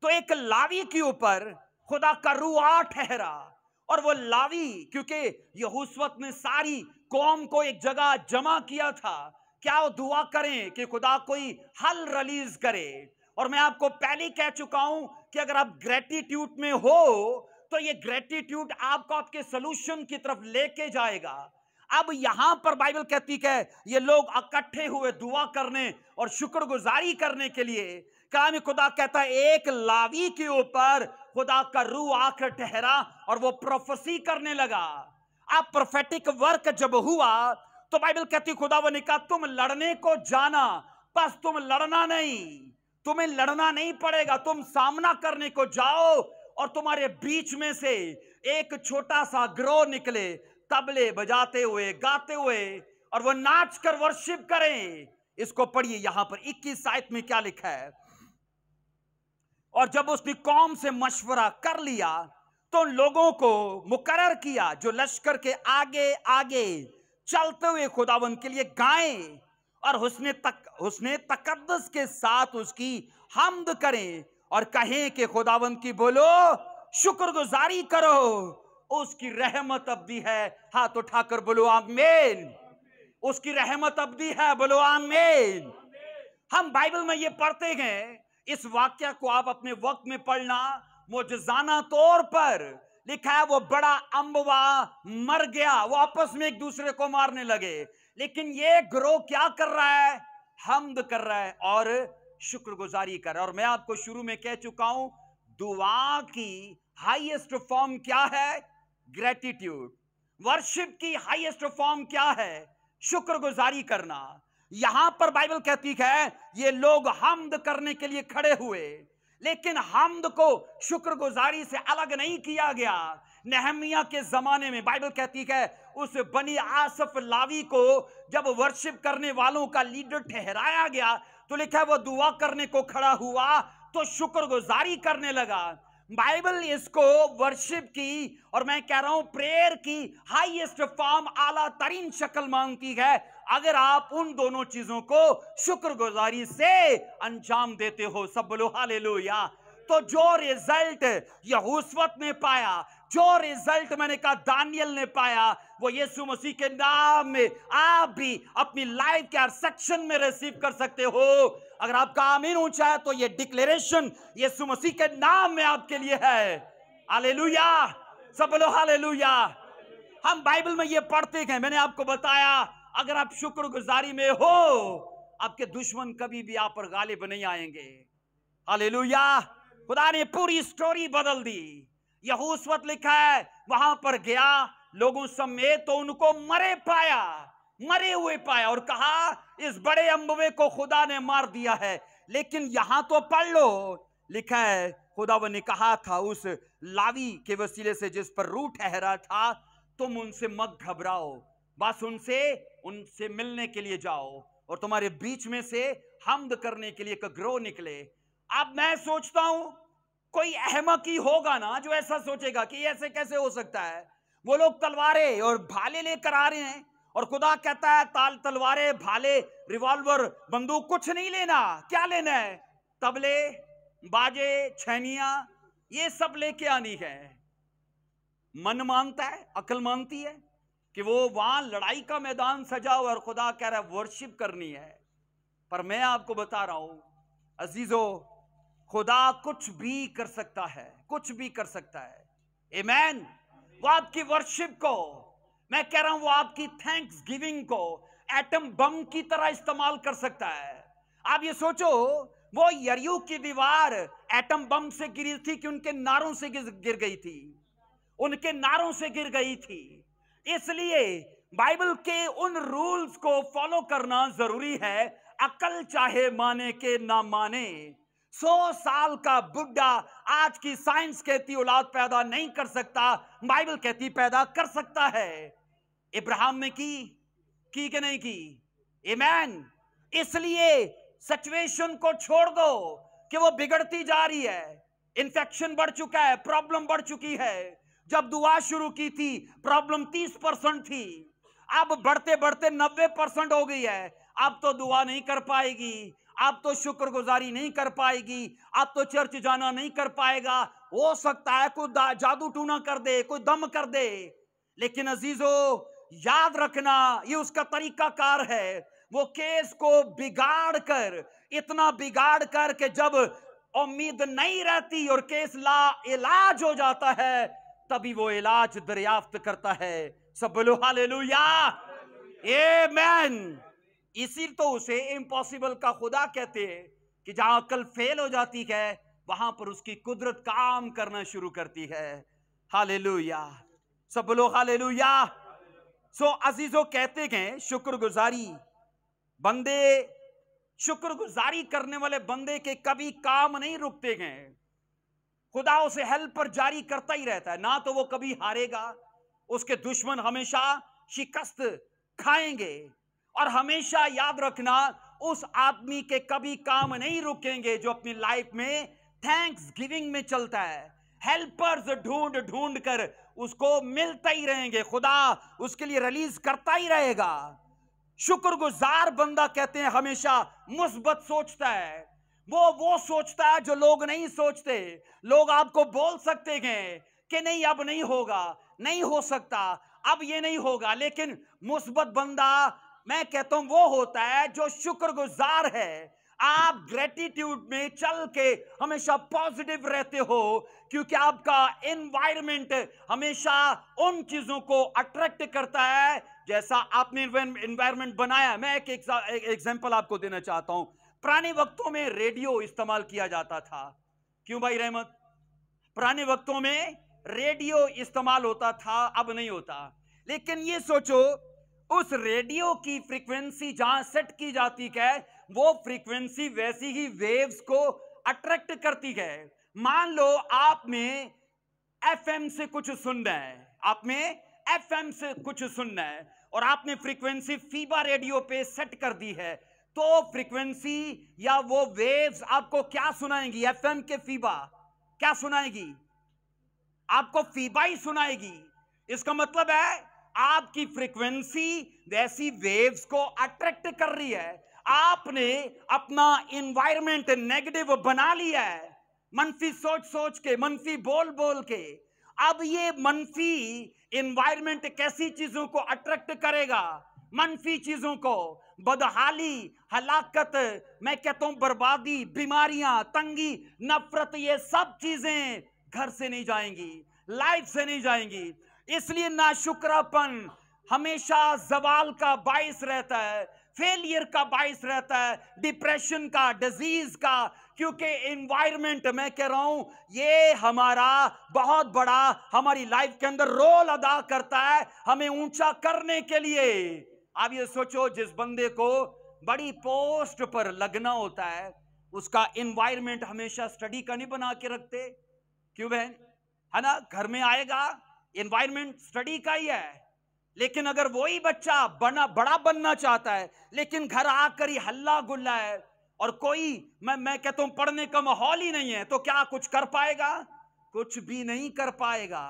तो एक लावी के ऊपर खुदा का रूह आ ठहरा। और वो लावी, क्योंकि यहोशू ने सारी कौम को एक जगह जमा किया था, क्या वो दुआ करें कि खुदा कोई हल रिलीज करे। और मैं आपको पहले कह चुका हूं कि अगर आप ग्रेटिट्यूड में हो तो ये ग्रेटिट्यूड आपको आपके सॉल्यूशन की तरफ लेके जाएगा। अब यहां पर बाइबल कहती है ये लोग इकट्ठे हुए दुआ करने और शुक्रगुजारी करने के लिए। कलाम खुदा कहता है एक लावी के ऊपर खुदा का रूह आकर ठहरा और वो प्रोफेसी करने लगा। अब प्रोफेटिक वर्क जब हुआ तो बाइबल कहती खुदा ने कहा तुम लड़ने को जाना, बस तुम लड़ना नहीं, तुम्हें लड़ना नहीं पड़ेगा, तुम सामना करने को जाओ। और तुम्हारे बीच में से एक छोटा सा ग्रोह निकले, तबले बजाते हुए, गाते हुए, और वो नाच कर वर्शिप करें। इसको पढ़िए, यहां पर 21 आयत में क्या लिखा है। और जब उसने कौम से मशवरा कर लिया तो लोगों को मुकर्रर किया जो लश्कर के आगे आगे चलते हुए खुदावंद के लिए गाएं और हुस्ने तकद्दुस के साथ उसकी हम्द करें और कहें कि खुदावंद की बोलो, शुक्रगुजारी करो, उसकी रहमत अब्दी है। हाथ उठाकर बोलो आमीन। उसकी रहमत अब्दी है, बोलो आमीन। हम बाइबल में ये पढ़ते हैं, इस वाक्य को आप अपने वक्त में पढ़ना। मुजजाना तौर पर लिखा है वो बड़ा अम्बवा मर गया, वो आपस में एक दूसरे को मारने लगे। लेकिन ये ग्रोह क्या कर रहा है? हम्द कर रहा है और शुक्रगुजारी कर रहा है। और मैं आपको शुरू में कह चुका हूं, दुआ की हाईएस्ट फॉर्म क्या है? ग्रेटिट्यूड। वर्शिप की हाईएस्ट फॉर्म क्या है? शुक्रगुजारी करना। यहां पर बाइबल कहती है ये लोग हम्द करने के लिए खड़े हुए, लेकिन हम्द को शुक्रगुजारी से अलग नहीं किया गया। नेहमिया के जमाने में बाइबल कहती है उस बनी आसफ लावी को जब वर्शिप करने वालों का लीडर ठहराया गया तो लिखा है वो दुआ करने को खड़ा हुआ तो शुक्रगुजारी करने लगा। बाइबल इसको वर्शिप की और मैं कह रहा हूं प्रेयर की हाईएस्ट फॉर्म, आला तरीन शक्ल मांगती है अगर आप उन दोनों चीजों को शुक्रगुजारी से अंजाम देते हो। सब बोलो हालेलुया। तो जो रिजल्ट यहोशुआ ने पाया, जो रिजल्ट मैंने कहा दानियल ने पाया, वो यीशु मसीह के नाम में आप भी अपनी लाइफ के हर सेक्शन में रिसीव कर सकते हो। अगर आपका आमीन ऊंचा है तो ये डिक्लेरेशन यीशु मसीह के नाम में आपके लिए है। हालेलुया। सब बोलो हालेलुया। हम बाइबल में ये पढ़ते हैं, मैंने आपको बताया अगर आप शुक्रगुजारी में हो आपके दुश्मन कभी भी आप पर गालिब नहीं आएंगे। हालेलुया। खुदा ने पूरी स्टोरी बदल दी। यहोशुआ लिखा है वहां पर गया लोगों समेत तो उनको मरे हुए पाया और कहा इस बड़े अम्बवे को खुदा ने मार दिया है। लेकिन यहां तो पढ़ लो, लिखा है खुदावन ने कहा था उस लावी के वसीले से जिस पर रूह ठहरा था, तुम उनसे मत घबराओ, बस उनसे मिलने के लिए जाओ और तुम्हारे बीच में से हम्द करने के लिए एक ग्रोह निकले। अब मैं सोचता हूं कोई अहमक ही होगा ना जो ऐसा सोचेगा कि ऐसे कैसे हो सकता है। वो लोग तलवारें और भाले लेकर आ रहे हैं और खुदा कहता है तलवारें, भाले, रिवॉल्वर, बंदूक कुछ नहीं लेना। क्या लेना है? तबले, बाजे, छैनियां, ये सब लेके आनी है। मन मानता है, अकल मानती है कि वो वहां लड़ाई का मैदान सजा हुआ और खुदा कह रहा है वर्शिप करनी है। पर मैं आपको बता रहा हूं अजीजों, खुदा कुछ भी कर सकता है, कुछ भी कर सकता है। आमीन। वो आपकी वर्शिप को, मैं कह रहा हूं वो आपकी थैंक्स गिविंग को एटम बम की तरह इस्तेमाल कर सकता है। आप ये सोचो वो यरीहो की दीवार एटम बम से गिरी थी कि उनके नारों से गिर गई थी, उनके नारों से गिर गई थी। इसलिए बाइबल के उन रूल्स को फॉलो करना जरूरी है। अकल चाहे माने के ना माने, 100 साल का बुढ़ा आज की साइंस कहती औलाद पैदा नहीं कर सकता, बाइबल कहती पैदा कर सकता है। इब्राहिम ने की कि नहीं की? आमीन। इसलिए सिचुएशन को छोड़ दो कि वो बिगड़ती जा रही है, इन्फेक्शन बढ़ चुका है, प्रॉब्लम बढ़ चुकी है। जब दुआ शुरू की थी प्रॉब्लम 30% थी, अब बढ़ते बढ़ते 90% हो गई है। अब तो दुआ नहीं कर पाएगी, अब तो शुक्रगुजारी नहीं कर पाएगी, अब तो चर्च जाना नहीं कर पाएगा। हो सकता है कोई जादू टूना कर दे, कोई दम कर दे, लेकिन अजीजों याद रखना ये उसका तरीकाकार है। वो केस को बिगाड़ कर, इतना बिगाड़ कर के जब उम्मीद नहीं रहती और केस ला इलाज हो जाता है, तभी वो इलाज दरियाफ्त करता है। सब बोलो हालेलुया, आमीन। इसी तो उसे इम्पॉसिबल का खुदा कहते हैं कि जहां अकल फेल हो जाती है वहां पर उसकी कुदरत काम करना शुरू करती है। हालेलुया। सब बोलो हालेलुया। सो अजीजों कहते हैं शुक्रगुजारी, बंदे शुक्रगुजारी करने वाले बंदे के कभी काम नहीं रुकते हैं। खुदा उसे हेल्प पर जारी करता ही रहता है, ना तो वो कभी हारेगा। उसके दुश्मन हमेशा शिकस्त खाएंगे। और हमेशा याद रखना उस आदमी के कभी काम नहीं रुकेंगे जो अपनी लाइफ में थैंक्स गिविंग में चलता है। हेल्पर्स ढूंढ ढूंढ कर उसको मिलता ही रहेंगे, खुदा उसके लिए रिलीज करता ही रहेगा। शुक्रगुजार बंदा कहते हैं हमेशा मुस्बत सोचता है। वो सोचता है जो लोग नहीं सोचते। लोग आपको बोल सकते हैं कि नहीं अब नहीं होगा, नहीं हो सकता, अब ये नहीं होगा। लेकिन मुस्बत बंदा, मैं कहता हूं, वो होता है जो शुक्रगुजार है। आप ग्रेटिट्यूड में चल के हमेशा पॉजिटिव रहते हो, क्योंकि आपका एनवायरनमेंट हमेशा उन चीजों को अट्रैक्ट करता है जैसा आपने एनवायरनमेंट बनाया। मैं एक एग्जांपल आपको देना चाहता हूं। पुराने वक्तों में रेडियो इस्तेमाल किया जाता था। क्यों भाई रहमत? पुराने वक्तों में रेडियो इस्तेमाल होता था, अब नहीं होता। लेकिन ये सोचो, उस रेडियो की फ्रीक्वेंसी जहां सेट की जाती है, वो फ्रीक्वेंसी वैसी ही वेव्स को अट्रैक्ट करती है। मान लो आपने एफएम से कुछ सुनना है, आपने एफएम से कुछ सुनना है और आपने फ्रीक्वेंसी फीबा रेडियो पे सेट कर दी है, तो फ्रीक्वेंसी या वो वेव्स आपको क्या सुनाएंगी? एफएम के फीबा क्या सुनाएगी? आपको फीबा ही सुनाएगी। इसका मतलब है आपकी फ्रीक्वेंसी वैसी वेव्स को अट्रैक्ट कर रही है। आपने अपना एनवायरनमेंट नेगेटिव बना लिया है, मनफी सोच सोच के, मनफी बोल बोल के। अब ये मनफी एनवायरनमेंट कैसी चीजों को अट्रैक्ट करेगा? मनफी चीजों को। बदहाली, हलाकत, मैं कहता हूं बर्बादी, बीमारियां, तंगी, नफरत, ये सब चीजें घर से नहीं जाएंगी, लाइफ से नहीं जाएंगी। इसलिए नाशुक्रापन हमेशा जवाल का बाइस रहता है, फेलियर का बाइस रहता है, डिप्रेशन का, डिजीज का। क्योंकि एनवायरनमेंट, मैं कह रहा हूं, ये हमारा बहुत बड़ा हमारी लाइफ के अंदर रोल अदा करता है हमें ऊंचा करने के लिए। आप ये सोचो, जिस बंदे को बड़ी पोस्ट पर लगना होता है, उसका एनवायरनमेंट हमेशा स्टडी का नहीं बना के रखते। क्यों बहन? है ना? घर में आएगा, एनवायरनमेंट स्टडी का ही है। लेकिन अगर वही बच्चा बड़ा बनना चाहता है, लेकिन घर आकर ही हल्ला गुल्ला है और कोई मैं कहता हूं पढ़ने का माहौल ही नहीं है, तो क्या कुछ कर पाएगा? कुछ भी नहीं कर पाएगा।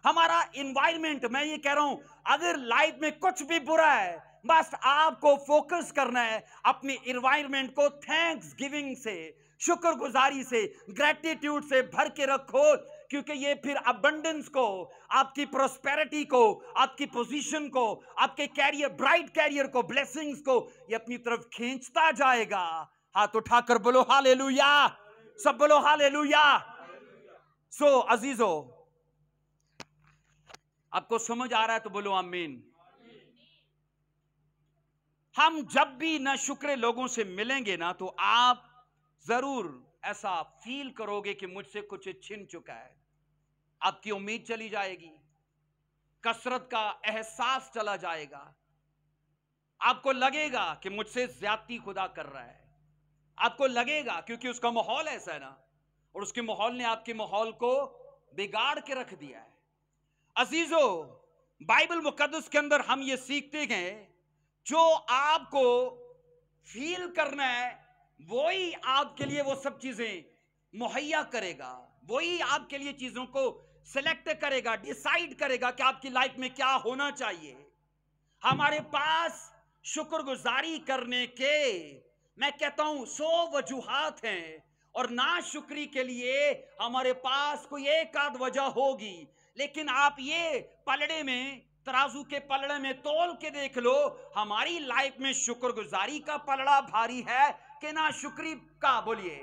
हमारा एनवायरनमेंट, मैं ये कह रहा हूं, अगर लाइफ में कुछ भी बुरा है, बस आपको फोकस करना है अपने एनवायरनमेंट को थैंक्स गिविंग से, शुक्रगुजारी से, ग्रेटिट्यूड से भर के रखो। क्योंकि ये फिर अबंडेंस को, आपकी प्रोस्पेरिटी को, आपकी पोजीशन को, आपके कैरियर, ब्राइट कैरियर को, ब्लेसिंग्स को ये अपनी तरफ खींचता जाएगा। हाथ उठाकर बोलो हालेलुया, सब बोलो हालेलुया। सो अजीजो, आपको समझ आ रहा है तो बोलो आमीन। हम जब भी ना शुक्र लोगों से मिलेंगे ना, तो आप जरूर ऐसा फील करोगे कि मुझसे कुछ छिन चुका है। आपकी उम्मीद चली जाएगी, कसरत का एहसास चला जाएगा। आपको लगेगा कि मुझसे ज्यादती खुदा कर रहा है। आपको लगेगा, क्योंकि उसका माहौल ऐसा है ना, और उसके माहौल ने आपके माहौल को बिगाड़ के रख दिया है। अजीजों, बाइबल मुकद्दस के अंदर हम ये सीखते हैं, जो आपको फील करना है वही आपके लिए वो सब चीजें मुहैया करेगा, वही आपके लिए चीजों को सिलेक्ट करेगा, डिसाइड करेगा कि आपकी लाइफ में क्या होना चाहिए। हमारे पास शुक्रगुजारी करने के, मैं कहता हूं, 100 वजूहात हैं, और नाशुक्री के लिए हमारे पास कोई एक आध वजह होगी। लेकिन आप ये पलड़े में, तराजू के पलड़े में तोल के देख लो, हमारी लाइफ में शुक्रगुजारी का पलड़ा भारी है कि नाशुक्री का? बोलिए,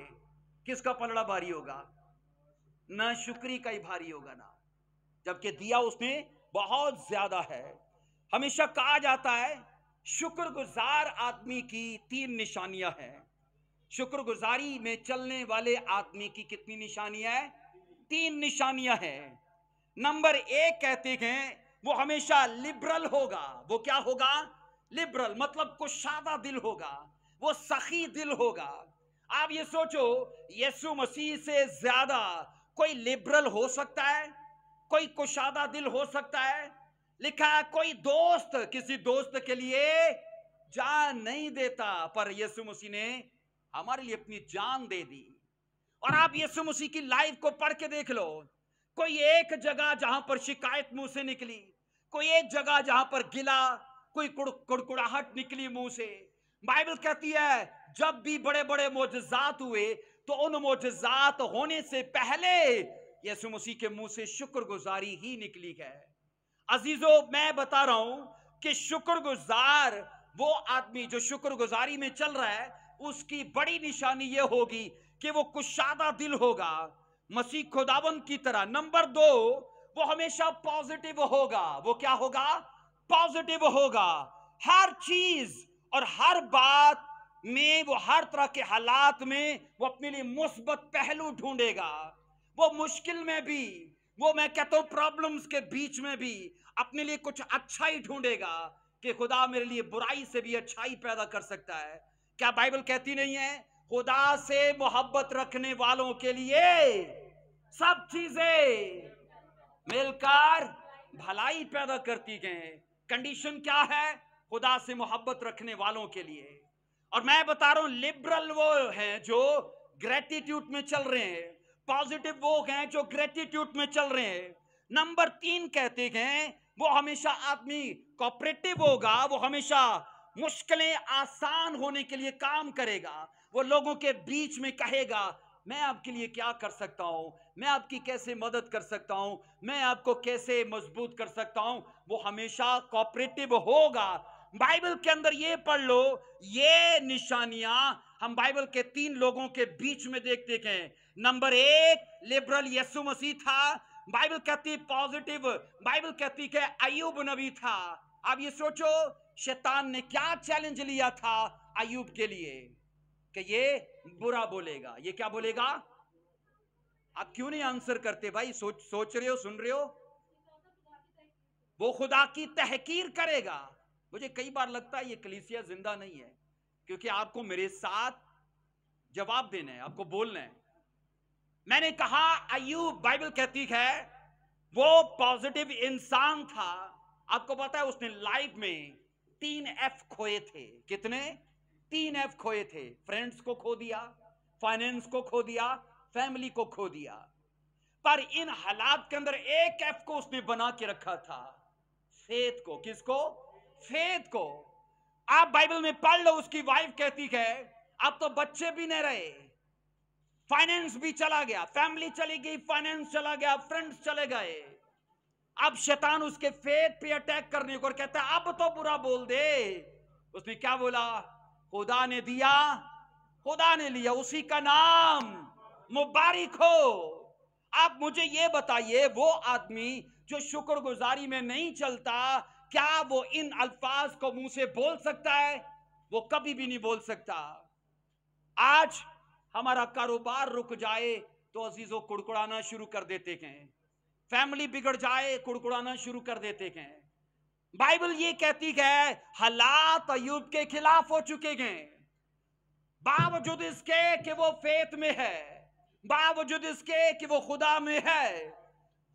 किसका पलड़ा भारी होगा? नाशुक्री का ही भारी होगा ना, जबकि दिया उसने बहुत ज्यादा है। हमेशा कहा जाता है शुक्रगुजार आदमी की 3 निशानियां हैं। शुक्रगुजारी में चलने वाले आदमी की कितनी निशानियां हैं? 3 निशानियां हैं। नंबर 1 कहते हैं वो हमेशा लिबरल होगा। वो क्या होगा? लिबरल, मतलब कुशादा दिल होगा, वो सखी दिल होगा। आप ये सोचो, यीशु मसीह से ज्यादा कोई लिबरल हो सकता है? कोई कुशादा दिल हो सकता है? लिखा है कोई दोस्त किसी दोस्त के लिए जान नहीं देता, पर यीशु मसीह ने हमारे लिए अपनी जान दे दी। और आप यीशु मसीह की लाइफ को पढ़ के देख लो, कोई एक जगह जहां पर शिकायत मुंह से निकली, कोई एक जगह जहां पर गिला, कोई कुड़कुड़ाहट निकली मुंह से। बाइबल कहती है जब भी बड़े बड़े मोजज़ात हुए, तो उन मोजज़ात होने से पहले यीशु मसीह के मुंह से शुक्रगुजारी ही निकली है। अजीजों, मैं बता रहा हूं कि शुक्रगुजार वो आदमी जो शुक्रगुजारी में चल रहा है, उसकी बड़ी निशानी ये होगी कि वो कुशादा दिल होगा, मसीह खुदावंद की तरह। नंबर 2, वो हमेशा पॉजिटिव होगा। वो क्या होगा? पॉजिटिव होगा। हर चीज और हर बात में, वो हर तरह के हालात में वो अपने लिए मुस्बत पहलू ढूंढेगा। वो मुश्किल में भी, वो मैं कहता हूं प्रॉब्लम्स के बीच में भी अपने लिए कुछ अच्छा ही ढूंढेगा कि खुदा मेरे लिए बुराई से भी अच्छाई पैदा कर सकता है। क्या बाइबल कहती नहीं है, खुदा से मोहब्बत रखने वालों के लिए सब चीजें मिलकर भलाई पैदा करती गए। कंडीशन क्या है? खुदा से मोहब्बत रखने वालों के लिए। और मैं बता रहा हूं, लिबरल वो हैं जो ग्रेटिट्यूड में चल रहे हैं, पॉजिटिव वो हैं जो ग्रेटिट्यूड में चल रहे हैं। नंबर 3 कहते हैं, वो हमेशा आदमी कोऑपरेटिव होगा, वो हमेशा मुश्किलें आसान होने के लिए काम करेगा। वो लोगों के बीच में कहेगा, मैं आपके लिए क्या कर सकता हूं, मैं आपकी कैसे मदद कर सकता हूं, मैं आपको कैसे मजबूत कर सकता हूं। वो हमेशा कोऑपरेटिव होगा। बाइबल के अंदर ये पढ़ लो, ये निशानियां हम बाइबल के 3 लोगों के बीच में देखते हैं। नंबर 1, लिबरल यीशु मसीह था। बाइबल कहती पॉजिटिव, बाइबल कहती कि अय्यूब नबी था। अब ये सोचो, शैतान ने क्या चैलेंज लिया था अय्यूब के लिए कि ये बुरा बोलेगा। ये क्या बोलेगा? आप क्यों नहीं आंसर करते भाई? सोच रहे हो, सुन रहे हो? वो खुदा की तहकीर करेगा। मुझे कई बार लगता है ये कलीसिया जिंदा नहीं है, क्योंकि आपको मेरे साथ जवाब देना है, आपको बोलना है। मैंने कहा अय्यूब, बाइबल कहती है वो पॉजिटिव इंसान था। आपको पता है उसने लाइफ में 3 F खोए थे। कितने? 3 F खोए थे। फ्रेंड्स को खो दिया, फाइनेंस को खो दिया, फैमिली को खो दिया। पर इन हालात के अंदर एक F को उसने बना के रखा था, फेथ को। किसको? फेथ को। आप बाइबल में पढ़ लो, उसकी वाइफ कहती है अब तो बच्चे भी नहीं रहे, फाइनेंस भी चला गया, फैमिली चली गई, फाइनेंस चला गया, फ्रेंड्स चले गए। अब शैतान उसके फेथ पे अटैक करने को कहता है अब तो बुरा बोल दे। उसने क्या बोला? खुदा ने दिया, खुदा ने लिया, उसी का नाम मुबारक हो। आप मुझे ये बताइए, वो आदमी जो शुक्रगुजारी में नहीं चलता, क्या वो इन अल्फाज को मुंह से बोल सकता है? वो कभी भी नहीं बोल सकता। आज हमारा कारोबार रुक जाए तो अजीजों कुड़कुड़ाना शुरू कर देते हैं, फैमिली बिगड़ जाए कुड़कुड़ाना शुरू कर देते हैं। बाइबल ये कहती है हालात अय्यूब के खिलाफ हो चुके हैं, बावजूद इसके कि वो फेथ में है, बावजूद इसके कि वो खुदा में है,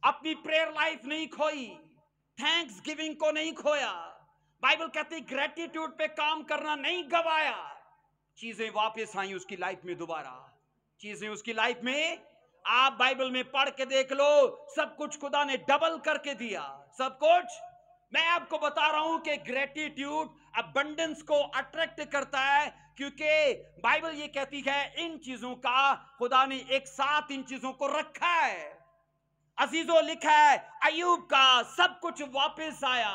अपनी प्रेयर लाइफ नहीं खोई, थैंक्स गिविंग को नहीं खोया। बाइबल कहती ग्रेटिट्यूड पे काम करना नहीं गवाया। चीजें वापस आई उसकी लाइफ में दोबारा, चीजें उसकी लाइफ में। आप बाइबल में पढ़ के देख लो, सब कुछ खुदा ने डबल करके दिया, सब कुछ। मैं आपको बता रहा हूं कि ग्रेटिट्यूड अबंडेंस को अट्रैक्ट करता है, क्योंकि बाइबल ये कहती है इन चीजों का खुदा ने एक साथ इन चीजों को रखा है। अजीजों, लिखा है अय्यूब का सब कुछ वापस आया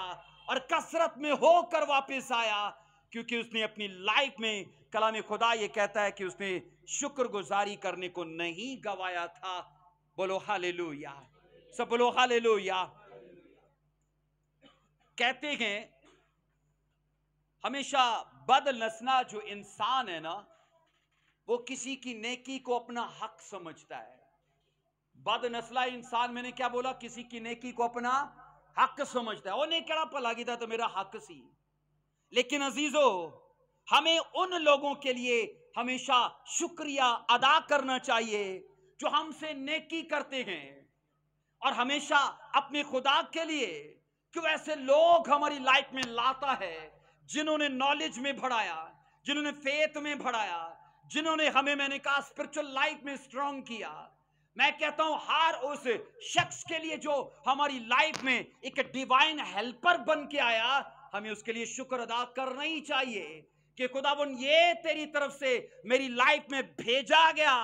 और कसरत में होकर वापस आया, क्योंकि उसने अपनी लाइफ में, कलाम खुदा ये कहता है कि उसने शुक्रगुजारी करने को नहीं गवाया था। बोलो हालेलुया, सब बोलो हालेलुया। कहते हैं हमेशा बदनस्ला जो इंसान है ना, वो किसी की नेकी को अपना हक समझता है। बदनस्ला इंसान, मैंने क्या बोला? किसी की नेकी को अपना हक समझता है। उन्हें केड़ा भला कीता तो मेरा हक सी। लेकिन अजीजों, हमें उन लोगों के लिए हमेशा शुक्रिया अदा करना चाहिए जो हमसे नेकी करते हैं, और हमेशा अपने खुदा के लिए क्यों ऐसे लोग हमारी लाइफ में लाता है जिन्होंने नॉलेज में बढ़ाया, जिन्होंने फेथ में बढ़ाया, जिन्होंने हमें, मैंने कहा, स्पिरिचुअल लाइफ में स्ट्रांग किया। मैं कहता हूं हर उस शख्स के लिए जो हमारी लाइफ में एक डिवाइन हेल्पर बन के आया, हमें उसके लिए शुक्र अदा करना ही चाहिए कि खुदावन ये तेरी तरफ से मेरी लाइफ में भेजा गया।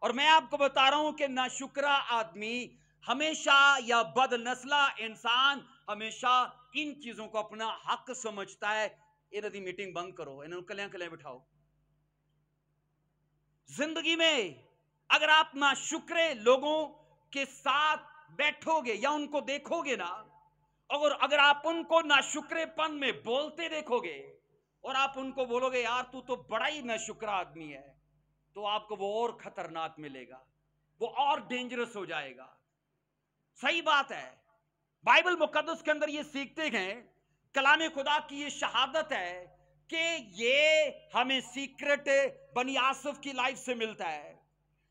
और मैं आपको बता रहा हूं कि नाशुक्रा आदमी हमेशा, या बदनस्ला इंसान हमेशा इन चीजों को अपना हक समझता है। इन्हें दी मीटिंग बंद करो, इन्हें कल्याण कल्याण बिठाओ। जिंदगी में अगर आप ना शुक्रे लोगों के साथ बैठोगे या उनको देखोगे ना, और अगर आप उनको ना शुक्रेपन में बोलते देखोगे और आप उनको बोलोगे यार तू तो बड़ा ही ना शुक्र आदमी है, तो आपको वो और खतरनाक मिलेगा, वो और डेंजरस हो जाएगा। सही बात है। बाइबल मुकद्दस के अंदर ये सीखते हैं, कलाम खुदा की ये शहादत है कि ये हमें सीक्रेट बनी आसफ की लाइफ से मिलता है,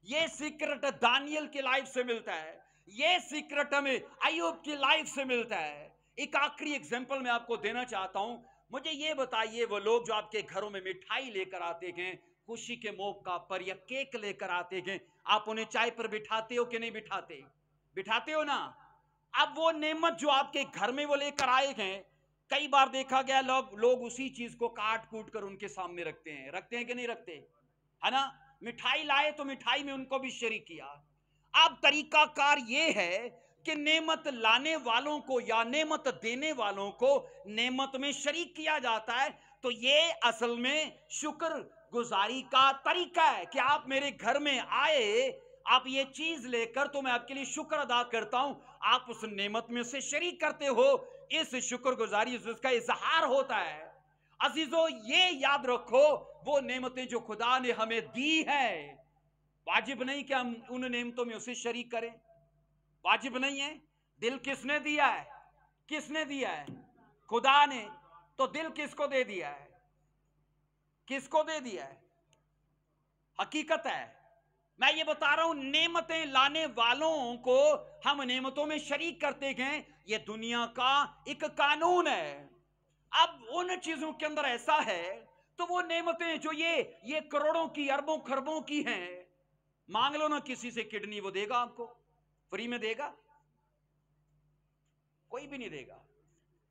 ये सीक्रेट दानियल की लाइफ से मिलता है, ये सीक्रेट हमें अय्यूब की लाइफ से मिलता है। एक आखिरी एग्जांपल मैं आपको देना चाहता हूं। मुझे ये बताइए, वो लोग जो आपके घरों में मिठाई लेकर आते हैं खुशी के मौका पर या केक लेकर आते हैं, आप उन्हें चाय पर बिठाते हो कि नहीं बिठाते? बिठाते हो ना। अब वो नेमत जो आपके घर में वो लेकर आए हैं, कई बार देखा गया लोग उसी चीज को काट कूट कर उनके सामने रखते हैं कि नहीं रखते? है ना। मिठाई लाए तो मिठाई में उनको भी शरीक किया। अब तरीकाकार ये है कि नेमत लाने वालों को या नेमत देने वालों को नेमत में शरीक किया जाता है। तो ये असल में शुक्र गुजारी का तरीका है कि आप मेरे घर में आए, आप ये चीज लेकर, तो मैं आपके लिए शुक्र अदा करता हूं, आप उस नेमत में से शरीक करते हो। इस शुक्रगुजारी इसका इजहार होता है। अजीजों, ये याद रखो, वो नेमतें जो खुदा ने हमें दी हैं, वाजिब नहीं कि हम उन नेमतों में उसे शरीक करें, वाजिब नहीं है। दिल किसने दिया है? किसने दिया है? खुदा ने। तो दिल किसको दे दिया है? किसको दे दिया है? हकीकत है, मैं ये बता रहा हूं, नेमतें लाने वालों को हम नेमतों में शरीक करते हैं, ये दुनिया का एक कानून है। अब उन चीजों के अंदर ऐसा है, तो वो नेमतें जो ये करोड़ों की अरबों खरबों की हैं, मांग लो ना किसी से किडनी, वो देगा आपको? फ्री में देगा? कोई भी नहीं देगा,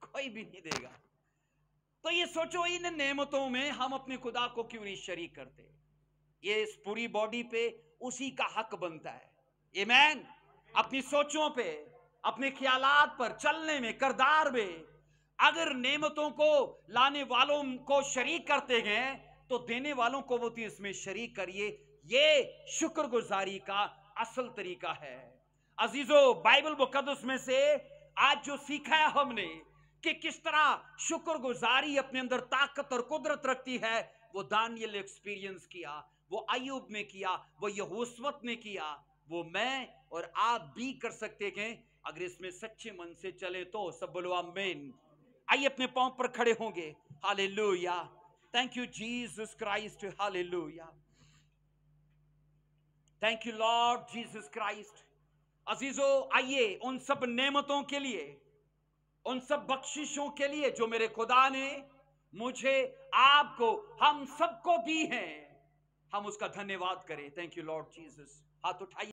कोई भी नहीं देगा। तो ये सोचो, इन नेमतों में हम अपने खुदा को क्यों नहीं शरीक करते? ये इस पूरी बॉडी पे उसी का हक बनता है। आमीन। अपनी सोचों पे, अपने ख्यालात पर चलने में, करदार में अगर नेमतों को लाने वालों को शरीक करते हैं, तो देने वालों को वो इसमें शरीक करिए। ये शुक्रगुजारी का असल तरीका है। अजीजों, बाइबल मुकद्दस में से आज जो सीखा है हमने कि किस तरह शुक्रगुजारी अपने अंदर ताकत और कुदरत रखती है, वो दानियल एक्सपीरियंस किया, वो अय्यूब ने किया, वो यहोशू ने किया, वो मैं और आप भी कर सकते हैं अगर इसमें सच्चे मन से चले तो। सब बोलो आमीन। आइए अपने पांव पर खड़े होंगे। Hallelujah. Thank you Jesus Christ. Hallelujah. Thank you Lord Jesus Christ. अजीजों, आइए उन सब नेमतों के लिए, उन सब बख्शिशों के लिए जो मेरे खुदा ने मुझे, आपको, हम सबको दी हैं, हम उसका धन्यवाद करें। Thank you Lord Jesus. हाथ उठाइए।